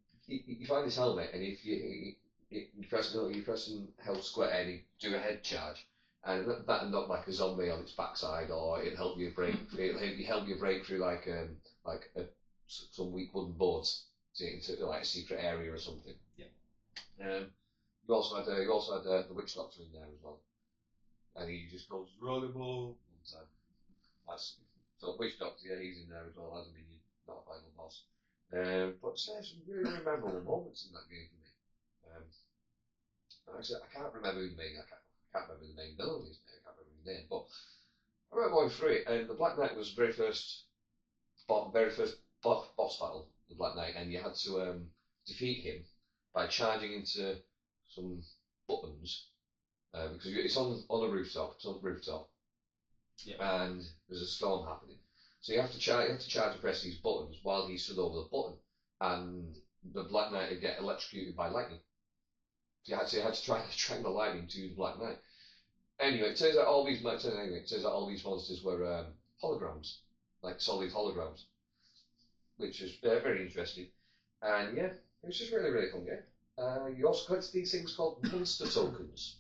find this helmet, and if you press and held square, and you do a head charge, and that'll knock like a zombie on its backside, or it'll help you break through like some weak wooden boards into like a secret area or something. Yeah. You also had the Witch Doctor in there as well, and he just goes Geronimo all the time. So Witch Doctor, yeah, he's in there as well as a minion, not a final boss. But there's some really memorable moments in that game for me. Actually, I can't remember who the main. I can't remember the main villain is. I can't remember his name, but I remember going through it, and the Black Knight was the very first boss battle, the Black Knight, and you had to defeat him by charging into some buttons because it's on a rooftop. It's on the rooftop, and there's a storm happening. So you have to charge and press these buttons while he stood over the button, and the Black Knight would get electrocuted by lightning. So you had to try to track the lightning to the Black Knight. Anyway, it turns out all these monsters were holograms, like solid holograms, which was very interesting. And yeah, it was just really, really fun game. You also collected these things called monster tokens.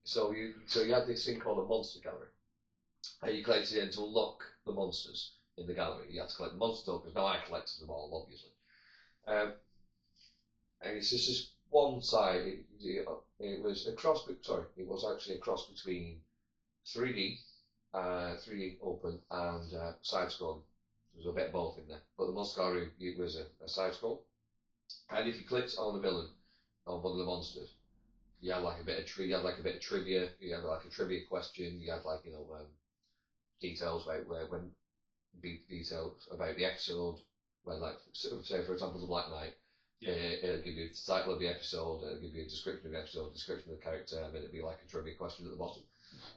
So you had this thing called a monster gallery. And you collected it to unlock the monsters in the gallery. You had to collect the monster tokens. Now I collected them all, obviously. And it's just this one side. It was actually a cross between 3D, 3D open, and side scrolling. There was a bit of both in there. But the monster gallery, it was a side scroll. And if you clicked on a villain, on one of the monsters, you had like a bit of trivia, you had like a trivia question, you had like, details about details about the episode, when like, say for example, the Black Knight, it'll give you the title of the episode, it'll give you a description of the episode, description of the character, and then it'll be like a trivia question at the bottom.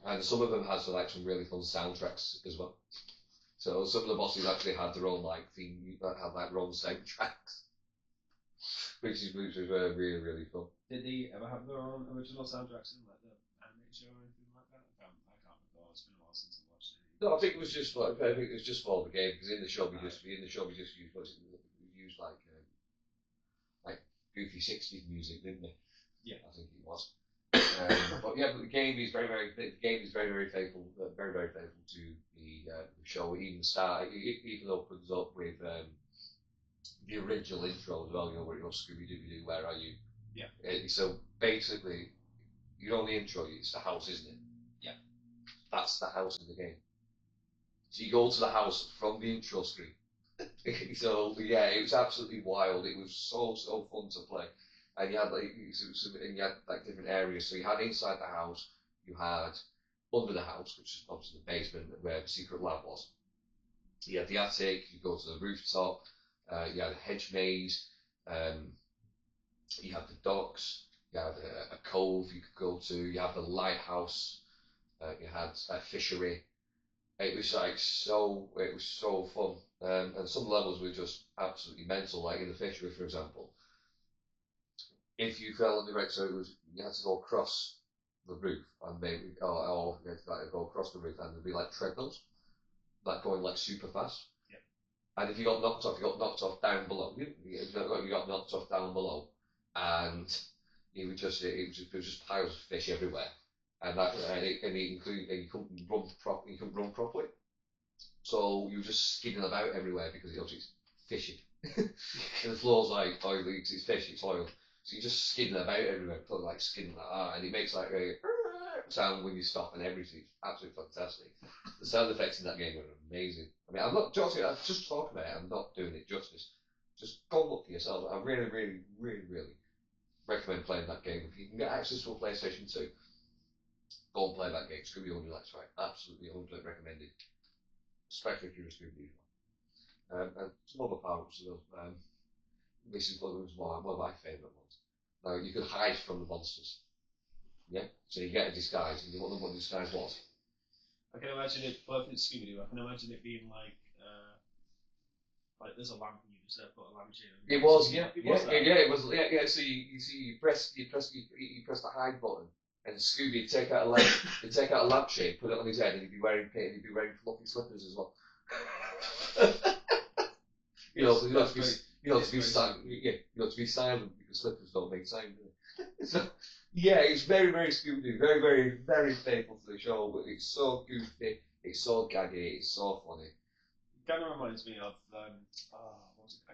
And some of them had some really fun soundtracks as well. So some of the bosses actually had their own like theme, had like their own soundtracks, which was really, really fun. Did they ever have their own original soundtracks in like the anime show or anything like that? I can't recall. It's been a while since I watched it. No, I think it was just for the game because in the show we just used like goofy 60s music, didn't we? Yeah, I think it was. But the game is very very faithful, very very faithful to the show. It even opens up with the original intro as well. Where you're Scooby Doo, where are you? Yeah. So basically, your only intro, it's the house, isn't it? Yeah. That's the house in the game. So you go to the house from the intro screen. So yeah, it was absolutely wild. It was so fun to play. And you had like different areas. So you had inside the house, you had under the house, which is obviously the basement where the secret lab was. You had the attic. You go to the rooftop. You had a hedge maze. You had the docks. You had a cove you could go to. You had the lighthouse. You had a fishery. It was so fun. And some levels were just absolutely mental. Like in the fishery, for example. If you fell on the right, so you had to go across the roof and maybe, or you had to go across the roof and there'd be like treadmills, like going like super fast. Yeah. And if you got knocked off down below. You got knocked off down below, and it was just piles of fish everywhere, and you couldn't run properly. So you were just skidding about everywhere because it's fishy, and the floor's like oily because it's fish, it's oil. So you're just skidding about everywhere, like skidding like that, and it makes like a sound when you stop and everything. It's absolutely fantastic. The sound effects in that game are amazing. I mean, I'm just talking about it, I'm not doing it justice. Just go and look for yourself. I really, really, really, really recommend playing that game. If you can get access to a PlayStation 2, go and play that game. Scooby-Doo, that's right. Absolutely 100% recommended. Especially if you're a Scooby-Doo fan. And some other power-ups as well. This is one of my favourite ones. Now, you could hide from the monsters. Yeah? So you get a disguise, and you wonder what the disguise was. I can imagine it, well, if it's Scooby Doo, I can imagine it being like there's a lamp and you just put a lampshade on. It was, yeah. It was, yeah. So you press the hide button, and Scooby would take out a lampshade, put it on his head, and he'd be wearing fluffy slippers as well. To be silent because slippers don't make sound, do they? So, yeah, it's very, very Scooby-Doo, very, very, very faithful to the show, but it's so goofy, it's so gaggy, it's so funny. It kind of reminds me of, I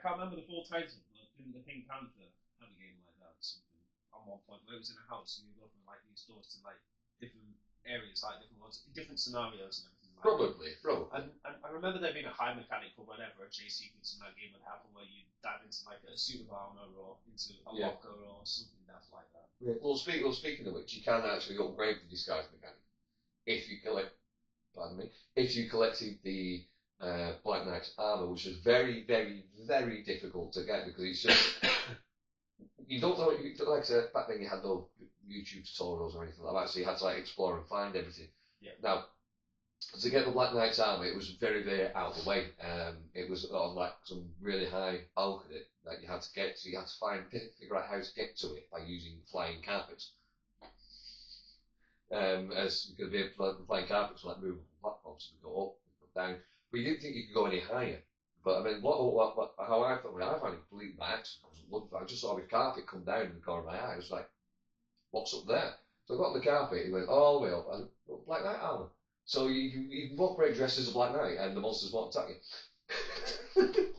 can't remember the full title, but the Pink Panther had a game like that, something, on one point, where it was in a house and you go from like these doors to like different areas, like different ones, different scenarios and everything like Probably. And I remember there being a high mechanic or whatever, a chase sequence in that game would happen where you dive into like a suit of armor or into a locker or something daft like that. Yeah. Well, speaking of which, you can actually upgrade the disguise mechanic if you collected the Black Knight's armor, which is very, very, very difficult to get because it's just you don't know. Like I said, back then you had no YouTube tutorials or anything like that, so you had to like explore and find everything. Yeah. Now, to get the Black Knight's armor, it was very, very out of the way. It was on like some really high balcony that you had to get to. You had to figure out how to get to it by using flying carpets. As because the flying carpets were like movable platforms, so we go up, we go down. But you didn't think you could go any higher. But I mean, how I thought, I found it completely by accident. I just saw this carpet come down in the corner of my eye. I was like, what's up there? So I got on the carpet, it went all the way up, and Black Knight armor. So you can walk around dressed as a Black Knight, and the monsters won't attack you.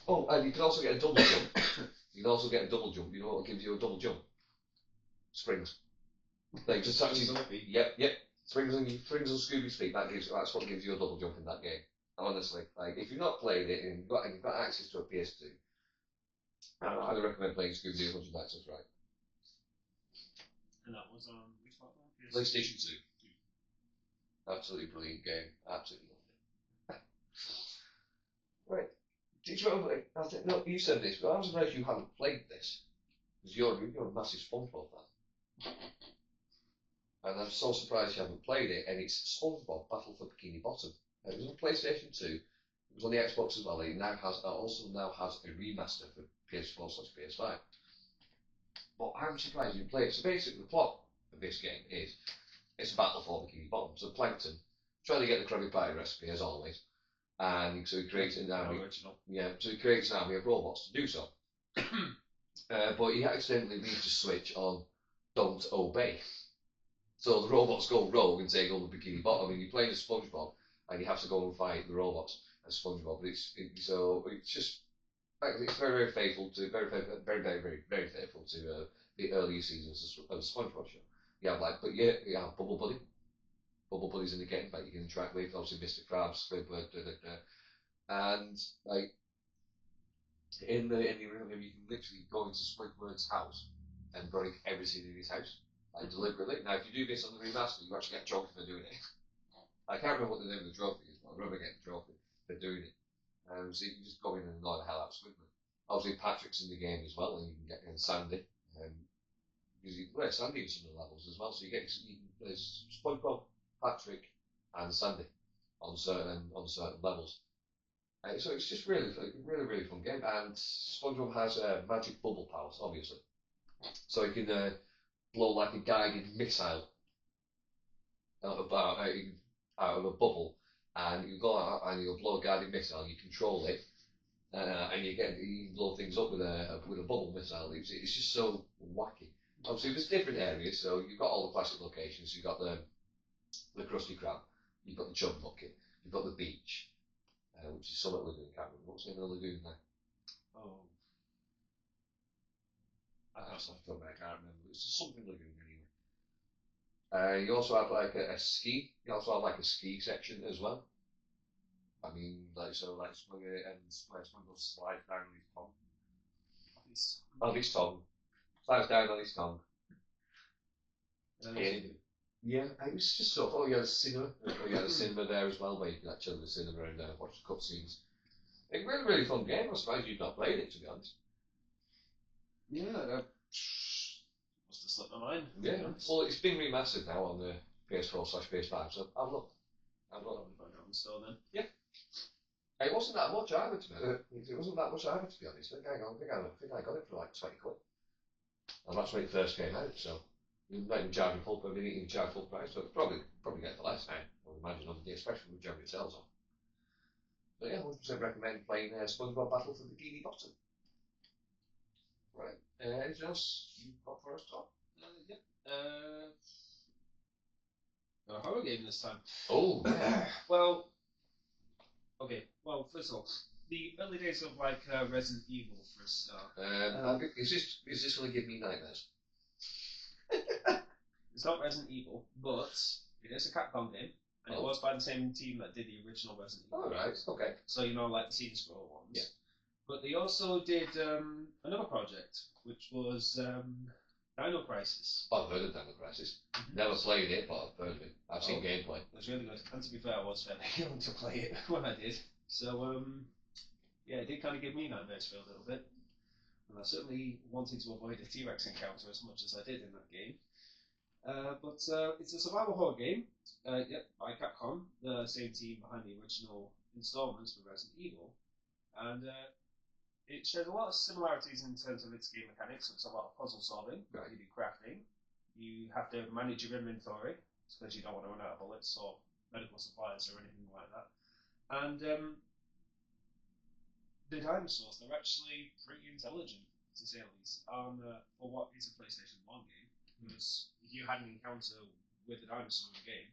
Oh, and you can also get a double jump. You can also get a double jump. You know what gives you a double jump? Springs. They just actually, yep. Springs on Scooby's feet. That's what gives you a double jump in that game. Honestly, like if you've not played it and you've got access to a PS2, I highly recommend playing Scooby-Doo 100 Nights of Fright. And that was on which platform? PlayStation 2. Absolutely brilliant game. Absolutely lovely. Right. Did you ever? No, you said this, but I'm surprised you haven't played this because you're a massive SpongeBob fan. And I'm so surprised you haven't played it. And it's SpongeBob Battle for Bikini Bottom. It was on PlayStation 2. It was on the Xbox as well. It now has a remaster for PS4/PS5. But I'm surprised you didn't play it. So basically, the plot of this game is it's a battle for Bikini Bottom. So Plankton trying to get the Krabby Patty recipe as always, and so he creates an army. Yeah, so he creates an army of robots to do so. But he accidentally leaves the switch on "Don't Obey." So the robots go rogue and take over Bikini Bottom, and you're playing as SpongeBob, and you have to go and fight the robots as SpongeBob. But it's just it's very faithful to very faithful to the earlier seasons of the SpongeBob show. You have Bubble Buddy. Bubble Buddy's in the game that you can interact with. Obviously, Mr. Krabs, Squidward, and like in the real game, you can literally go into Squidward's house and break everything in his house. Like deliberately. Now, if you do this on the remaster, you actually get a trophy for doing it. I can't remember what the name of the trophy is, but I remember getting a trophy for doing it. So you can just go in and annoy the hell out of Squidward. Obviously, Patrick's in the game as well, and you can get Sandy. Because you can play Sandy in some of the levels as well, so you can play SpongeBob, Patrick, and Sandy on certain levels. So it's just really fun game, and SpongeBob has magic bubble powers, obviously. So you can blow like a guided missile out of a bubble, and you go out and you'll blow a guided missile. You control it, and you can blow things up with a bubble missile. It's just so wacky. Obviously, there's different areas. So you've got all the classic locations. You've got the Krusty Krab. You've got the Chum Bucket. You've got the beach, which is Summit Lagoon. Can't remember what's the name of the lagoon there. Oh. I can't remember. It's just something lagoon anyway. You also have like a ski. You also have like a ski section as well. I mean, Spugger and Spugger slides down on his tongue. On his tongue. Slides down on his tongue. Yeah, it was just so. Oh, you had a cinema. You had a cinema there as well, where you could actually the cinema and watch the cutscenes. It's a really fun game. I'm surprised you've not played it, to be honest. Yeah, that must have slipped my mind. Yeah, well, it's been remastered now on the PS4/PS5, so I've looked. I'm going to find out in store then. Yeah. It wasn't that much either, to be honest. I think I got it for like 20 quid. And that's when it first came out, so you're not even charging full price, so probably get it for less now. I would imagine on the day, especially with Jeremy sales on. But yeah, 100% recommend playing SpongeBob Battle for Bikini Bottom. Right. Anything else you've got for us, Tom? Yep. A horror game this time. Oh, yeah. Well, first of all, the early days of like Resident Evil for a start. Is this going to give me nightmares? It's not Resident Evil, but it is a Capcom game. And it was by the same team that did the original Resident Evil. Oh, right, okay. So, you know, like the scene scroll ones. Yeah. But they also did another project, which was Dino Crisis. I've heard of Dino Crisis. Never played it, but I've heard of it. I've seen gameplay. It was really good. And to be fair, I was fairly young to play it when I did. So, yeah, it did kind of give me nightmares for a little bit. And I certainly wanted to avoid a T-Rex encounter as much as I did in that game. But it's a survival horror game, by Capcom, the same team behind the original installments for Resident Evil. And it shares a lot of similarities in terms of its game mechanics. So it's a lot of puzzle solving. Right. You do crafting. You have to manage your inventory, because you don't want to run out of bullets or medical supplies or anything like that. And the dinosaurs, they're actually pretty intelligent, to say the least, for what is a PlayStation 1 game. Because if you had an encounter with a dinosaur in the game,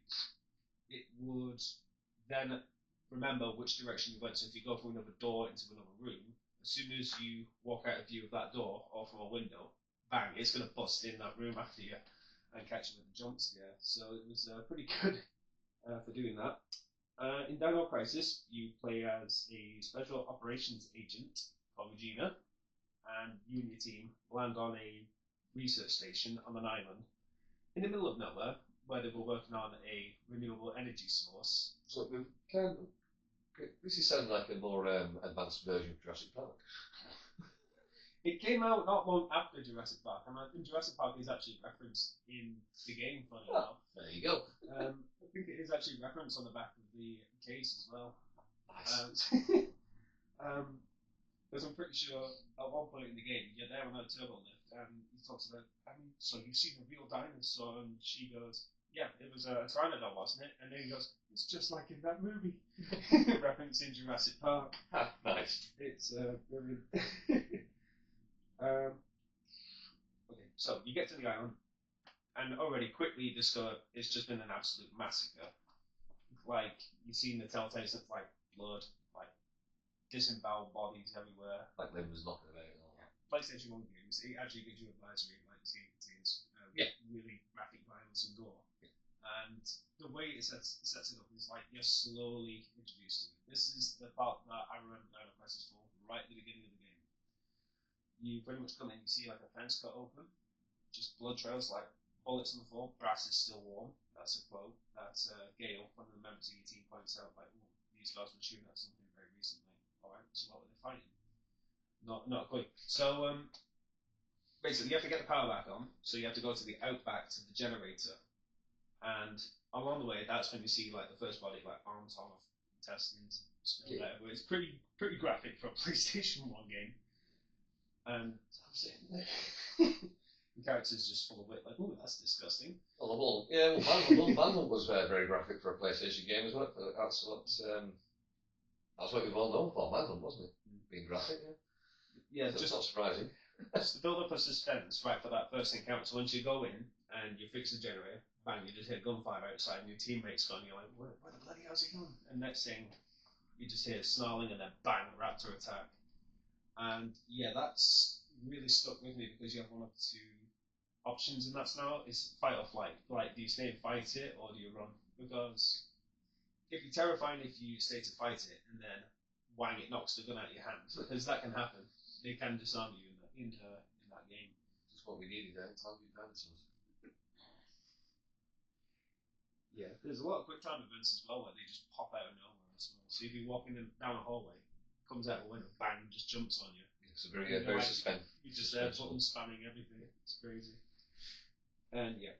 it would then remember which direction you went. So if you go through another door into another room, as soon as you walk out of view of that door or from a window, bang, it's going to bust in that room after you and catch you with a jump scare. So it was pretty good for doing that. In Dino Crisis, you play as a special operations agent called Regina, and you and your team land on a research station on an island in the middle of nowhere where they were working on a renewable energy source. So this is sounding like a more advanced version of Jurassic Park. It came out not long after Jurassic Park, and I think Jurassic Park is actually referenced in the game, funny enough. There you go. I think it is actually referenced on the back of the case as well. Nice. Because I'm pretty sure at one point in the game, you're there on a turbo lift, and he talks about, so you've seen a real dinosaur, and she goes, yeah, it was a Pteranodon, wasn't it? And then he goes, it's just like in that movie. Referencing Jurassic Park. Nice. It's brilliant. Okay, so you get to the island, and already quickly you discover it's just been an absolute massacre. Like, you've seen the telltale stuff, like blood, like disemboweled bodies everywhere. Like limbs knocking about and all that. PlayStation 1 games, it actually gives you advisory, like this game contains really graphic violence and gore. And the way it sets it up is like you're slowly introduced to it. This is the part that I remember Dino Crisis 4 right at the beginning of the game. You pretty much come in, you see like a fence cut open, just blood trails, like bullets on the floor, grass is still warm. That's a quote that Gail, one of the members of your team, points out, like, oh, these guys were shooting at something very recently. Alright, so what were they fighting? Not a clue. So, basically, you have to get the power back on, so you have to go to the outback to the generator. And along the way, that's when you see, like, the first body, like, arms off, intestines, spilled out. It's pretty graphic for a PlayStation 1 game. And the character's just full of wit, like, ooh, that's disgusting. Well, Manhunt was very graphic for a PlayStation game as well. That's what we've all known for, Manhunt, wasn't it? Being graphic, yeah. So Just not surprising. Just to build up a suspense, right, for that first encounter. So once you go in and you fix the generator, bang, you just hear gunfire outside, and your teammate's gone, you're like, where the bloody hell's he going? And next thing, you just hear snarling, and then bang, raptor attack. And yeah, that's really stuck with me because you have one of two options in that scenario. It's fight or flight. Like, do you stay and fight it, or do you run? Because it'd be terrifying if you stay to fight it and then whang, it knocks the gun out of your hand, because that can happen. They can disarm you in that game. Just what we needed, target dinosaurs. Yeah, there's a lot of quick time events as well where they just pop out of nowhere as well. So you'd be walking down a hallway, comes out a window, bang, just jumps on you. It's a very suspense. You're just there, button spamming everything. It's crazy. And yeah,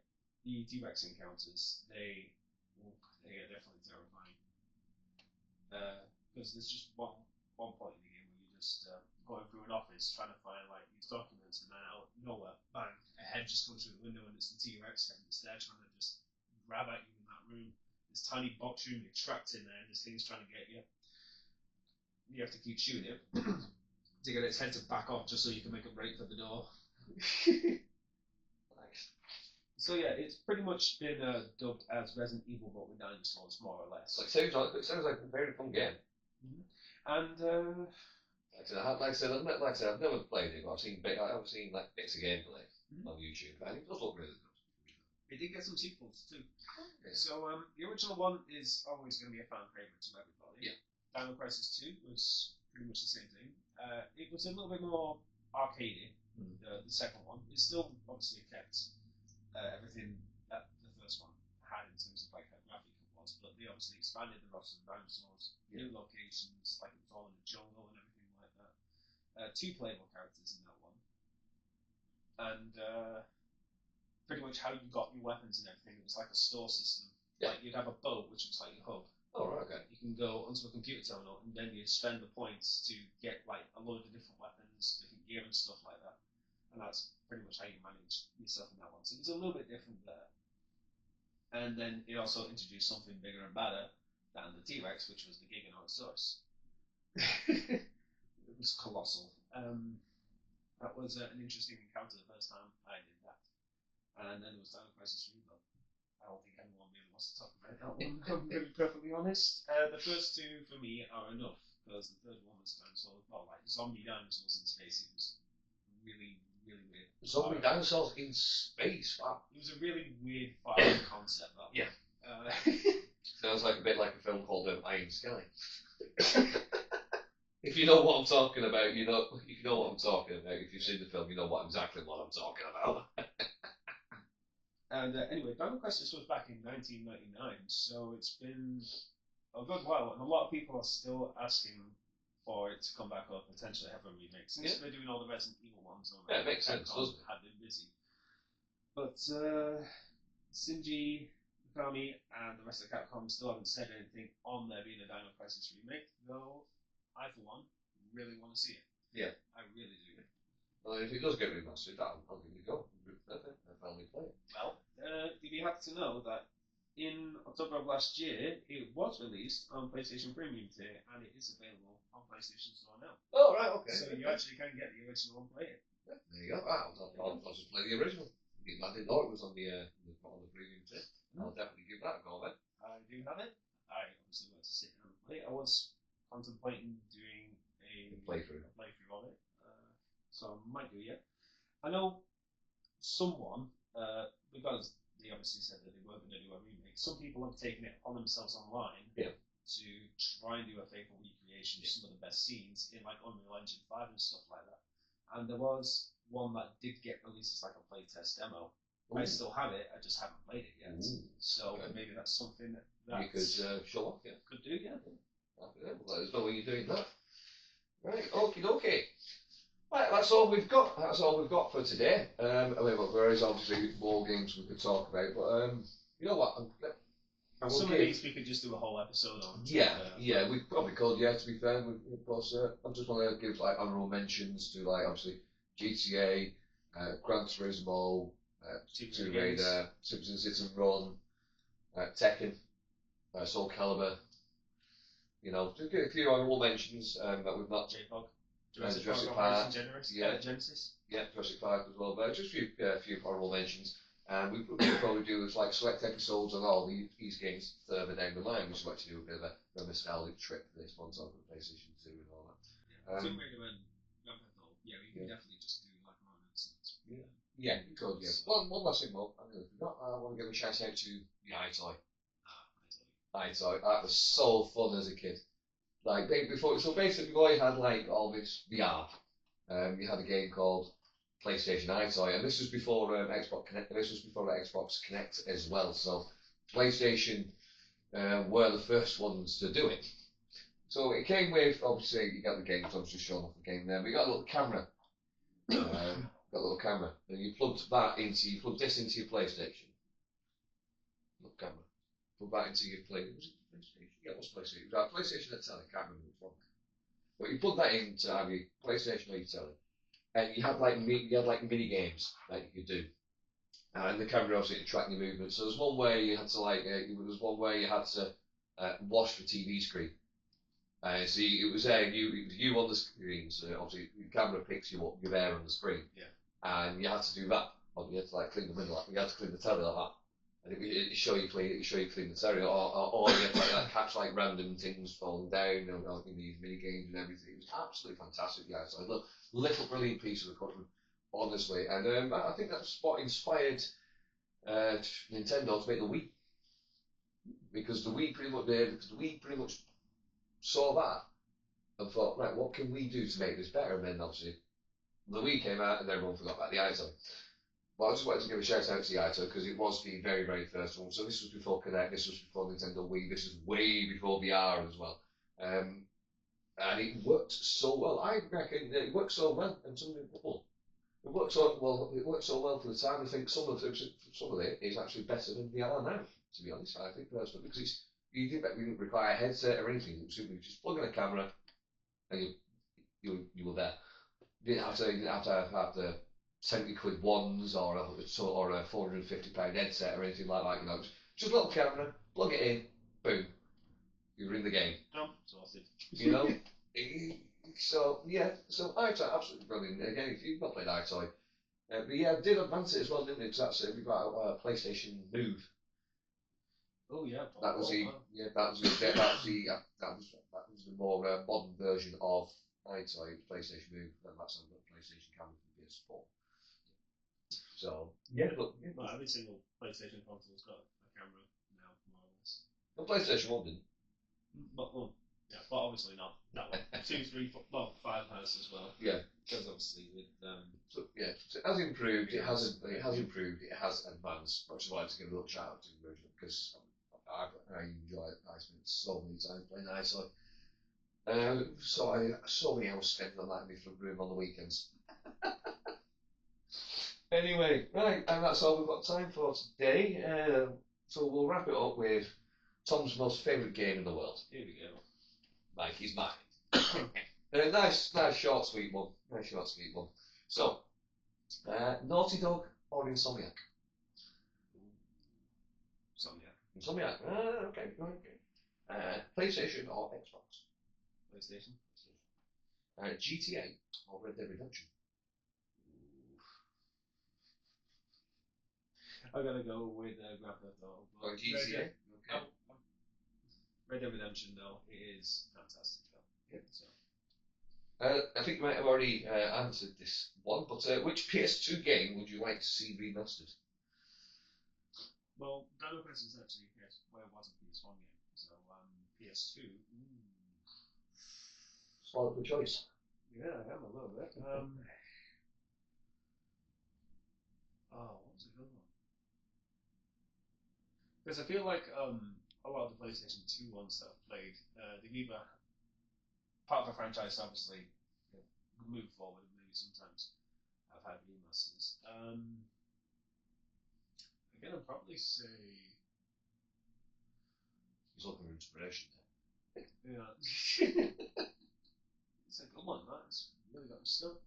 the T-Rex encounters, they are definitely terrifying. Because there's just one point in the game where you're just going through an office trying to find like these documents, and then out of nowhere, bang, a head just comes through the window, and it's the T-Rex head, and it's there trying to just grab at you in that room. This tiny box room, you're trapped in there, and this thing's trying to get you. You have to keep shooting it to get its head to back off, just so you can make a break for the door. Nice. So yeah, it's pretty much been dubbed as Resident Evil, but with dinosaurs, more or less. It sounds like a very fun game. Mm-hmm. And like I said, I've never played it, but I've seen like bits of gameplay on YouTube, and it does look really good. It did get some sequels too. Yeah. So the original one is always going to be a fan favorite to everybody. Yeah. Dino Crisis 2 was pretty much the same thing. It was a little bit more arcadey. The second one. It still obviously kept everything that the first one had in terms of like how graphic it was, but they obviously expanded the roster of dinosaurs, new locations, like it was all in the jungle and everything like that. 2 playable characters in that one, and pretty much how you got your weapons and everything. It was like a store system. Yeah. Like you'd have a boat, which was like your hub. Oh, right, okay. You can go onto a computer terminal and then you spend the points to get like a load of different weapons, different gear and stuff like that. And that's pretty much how you manage yourself in that one. So it was a little bit different there. And then it also introduced something bigger and badder than the T-Rex, which was the Giganotosaurus. It was colossal. That was an interesting encounter the first time I did that. And then there was Dino Crisis 3, but I don't think anyone really wants to talk about that one, I'm going to be perfectly honest. The first 2 for me are enough, because the third one was dinosaurs, well, like zombie dinosaurs in space. It was really, really weird. Zombie dinosaurs in space, wow. It was a really weird fire concept, that one. Yeah. Sounds like a bit like a film called Iron Sky. If you know what I'm talking about, you know. If you know what I'm talking about, if you've seen the film, you know exactly what I'm talking about. And anyway, Dino Crisis was back in 1999, so it's been a good while, and a lot of people are still asking for it to come back up, potentially have a remake. Since they're doing all the Resident Evil ones on it makes sense, doesn't it? Have been busy. But Shinji Mikami and the rest of Capcom still haven't said anything on there being a Dino Crisis remake, though I, for one, really want to see it. Yeah. I really do. Well, if it does get remastered, I'll give it a go. I'll finally play it. Well, you'd be happy to know that in October of last year, it was released on PlayStation Premium tier, and it is available on PlayStation Store now. Oh, right, okay. So you actually can get the original and play it. Yeah, there you go. I'll just play the original. I didn't know it was on the premium tier. I'll definitely give that a go then. I do have it. I obviously want to sit down and play it. I was contemplating doing a playthrough on it, so I might do it. I know someone, because they obviously said that they were going to do a remake, some people have taken it upon themselves online to try and do a faithful recreation of some of the best scenes in like Unreal Engine 5 and stuff like that. And there was one that did get released as like a playtest demo. Ooh. I still have it, I just haven't played it yet. Ooh. So maybe that's something that you could show off, could do, yeah. Well, let us know when you're doing that. Right, okie dokie. Right, that's all we've got. That's all we've got for today. I mean, look, there is obviously more games we could talk about, but you know what? Some of these we could just do a whole episode on. Yeah, we probably could. Yeah, to be fair, of course, I just want to give like honourable mentions to like obviously GTA, Gran Turismo, Tomb Raider, Citizen Citizen Run, Tekken, Soul Calibur. You know, just get a few honourable mentions that we've not. J-Pog. Jurassic Park, Genesis. Yeah, Jurassic Park as well. But just a few honourable mentions. And we could probably do this like select episodes on all these games further down the line. We should actually do a bit of a nostalgic trip for this once on the PlayStation 2 and all that. Tomb Raider and Grand Theft Auto. Yeah, we can definitely just do like our own episodes. Yeah, you could. Yeah. One last thing, Mo. I want to give a shout out to the iToy. iToy. That was so fun as a kid. Like before, so basically, before you had like all this VR, you had a game called PlayStation iToy, and this was before Xbox Connect. This was before Xbox Connect as well. So PlayStation were the first ones to do it. So it came with obviously you got the games. I was just showing off the game there. But you got a little camera. Got a little camera, and you plugged this into your PlayStation. Little camera. Plug that into your PlayStation. Yeah, it was PlayStation. It was our PlayStation at telly, can't remember which one. But you plug that in to have your PlayStation or your telly, and you had like mini games that you could do, and the camera obviously to track your movements. So there's one where you had to wash the TV screen. So it was you on the screen. So obviously the camera picks you up, you're there on the screen. Yeah. And you had to do that. Or you had to like clean the middle. You had to clean the telly like that. And it show you clean the telly, or you had to catch like random things falling down, in these mini games and everything. It was absolutely fantastic. Yeah, so little brilliant piece of equipment, honestly. And I think that's what inspired Nintendo to make the Wii. Because the Wii pretty much saw that and thought, right, what can we do to make this better? And then obviously the Wii came out and everyone forgot about the iToy. But I just wanted to give a shout out to the iToy because it was the very, very first one. So this was before Kinect, this was before Nintendo Wii, this was way before VR as well. And it worked so well. I reckon that it worked so well, and some people, it worked so well. It worked so well for the time. I think some of it is actually better than VR now. To be honest, I think personally, because you didn't require a headset or anything. It was simply just plug in a camera, and you were there. You didn't have to have the 70 quid ones or a £450 headset or anything like that. You know, just a little camera, plug it in, boom, you're in the game. Sorted. You know. So iToy absolutely brilliant. Again, if you've not played iToy, but yeah, did advance it as well, didn't it? Because that's we got a PlayStation Move. Oh yeah, that was the more modern version of iToy, PlayStation Move, and that's on the PlayStation camera for PS4. So well, every single PlayStation console's got a camera now, more or less. The PlayStation 1 didn't. But obviously not that one. 2, 3, 4, 5 has as well. Yeah. Because obviously with so it has improved. It has improved. It has advanced. I just wanted to give a little shout out to the original because I enjoy it. I spent so many times playing iToy. So many hours spent on that in my front room on the weekends. Anyway, right, and that's all we've got time for today. So we'll wrap it up with Tom's most favourite game in the world. Here we go. Mikey's Mind. Nice, short, sweet one. Nice, short, sweet one. So, Naughty Dog or Insomniac? Insomniac. Okay. PlayStation or Xbox? PlayStation. GTA or Red Dead Redemption? I gotta go with Grand Theft Auto. GTA. Okay. Red Dead Redemption, though, it is fantastic. Yeah. So. I think you might have already answered this one, but which PS2 game would you like to see remastered? Well, Dino Crisis is actually where it was a PS1 game, so PS2. Spoiled the choice. Yeah, I am a little bit. What was a good one? Because I feel like a lot of the PlayStation 2 ones that I've played, they've either part of a franchise, obviously, move forward, and maybe sometimes I've had remasters. Again, I'd probably say. He's looking for inspiration there. Yeah. It's a good one, that's really got stuff.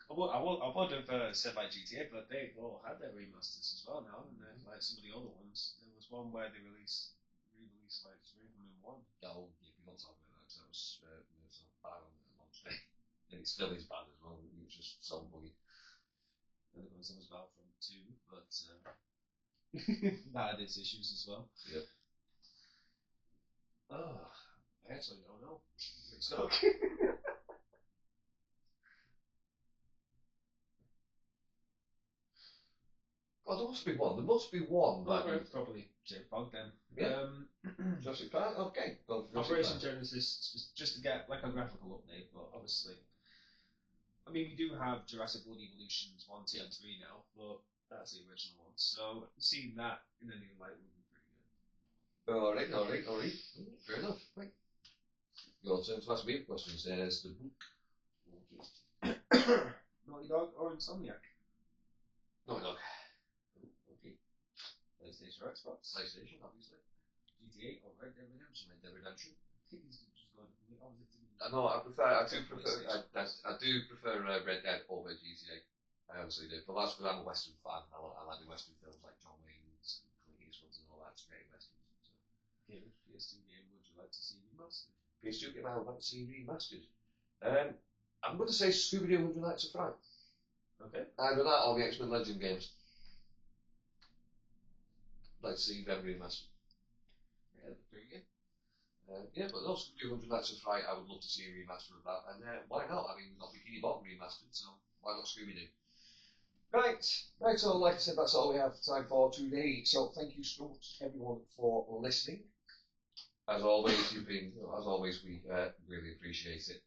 I would have said like GTA, but they've all had their remasters as well now, haven't they? Like some of the older ones. There was one where they re-released like 3 of them in one. Oh, yeah, we don't talk about that because that was bad on the launch day. And it still is bad as well. It was just so buggy. And there was Battlefront 2, but that had its issues as well. Yep. Oh, I actually don't know. It's stuck. Oh, there must be one. There must be one. Well, probably J-Pog then. Yeah. Jurassic Park? Okay. Well, Operation Genesis, just to get like a graphical update, but obviously. I mean, we do have Jurassic World Evolutions 1, 2, and 3 now, but that's the original one. So seeing that in a new light would be pretty good. Alright. Fair enough. Right. Your turn to ask me questions. There's the book. Okay. Naughty Dog or Insomniac? Naughty Dog. Okay. PlayStation or Xbox? PlayStation, obviously. GTA or Red Dead Redemption? Red Dead Redemption. I know. I do prefer Red Dead over GTA. I honestly do. But that's because I'm a Western fan. I like the Western films like John Wayne's and Clint Eastwood's and all that. It's great Westerns. So. Okay, which PS2 game would you like to see remastered? PS2 game I would like to see remastered. I'm going to say Scooby-Doo Would You Like to Fry? Okay. Either that or the X-Men Legend games. I'd like to see them remastered. Yeah, pretty good. But those Scooby-Doo 100 Nights of Fright, I would love to see a remaster of that. And why not? I mean, we've got Bikini Bottom remastered, so why not Scooby-Doo? Right, so like I said, that's all we have time for today. So thank you so much, everyone, for listening. As always, we really appreciate it.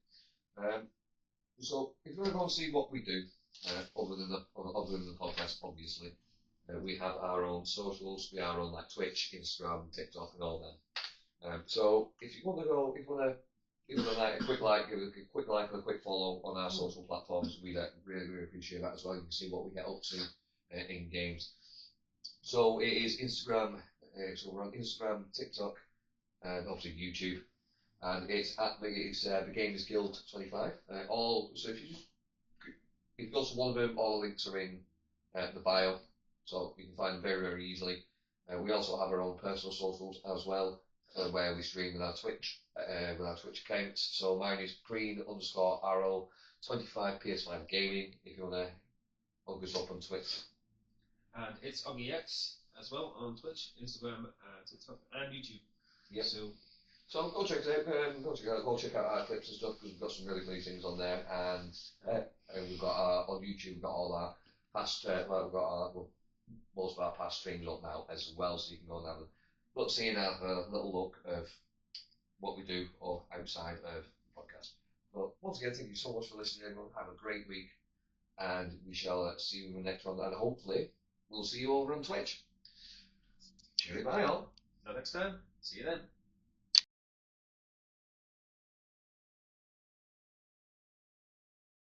So if you want to go and see what we do, other than the podcast, obviously, we have our own socials. We are on like Twitch, Instagram, TikTok, and all that. So if you want to give us a quick like, give us a quick like and a quick follow on our social platforms, we'd really, really appreciate that as well. You can see what we get up to in games. So it is Instagram. So we're on Instagram, TikTok, and obviously YouTube. And it's the Game is Guild 25. So if you go to one of them, all the links are in the bio, so you can find them very, very easily. We also have our own personal socials as well, where we stream with our Twitch account. So mine is green_arrow 25 PS5 gaming. If you want to look us up on Twitch. And it's OggyX as well on Twitch, Instagram, TikTok, and YouTube. Yeah. So go check it out. Go check out our clips and stuff, because we've got some really funny things on there. And we've got on YouTube. We've got all our past. We've got most of our past streams up now as well, so you can go and have a little look of what we do or outside of the podcast. But once again, thank you so much for listening, everyone. Have a great week, and we shall see you in the next one. And hopefully, we'll see you over on Twitch. Cheerio, bye all. Until next time. See you then.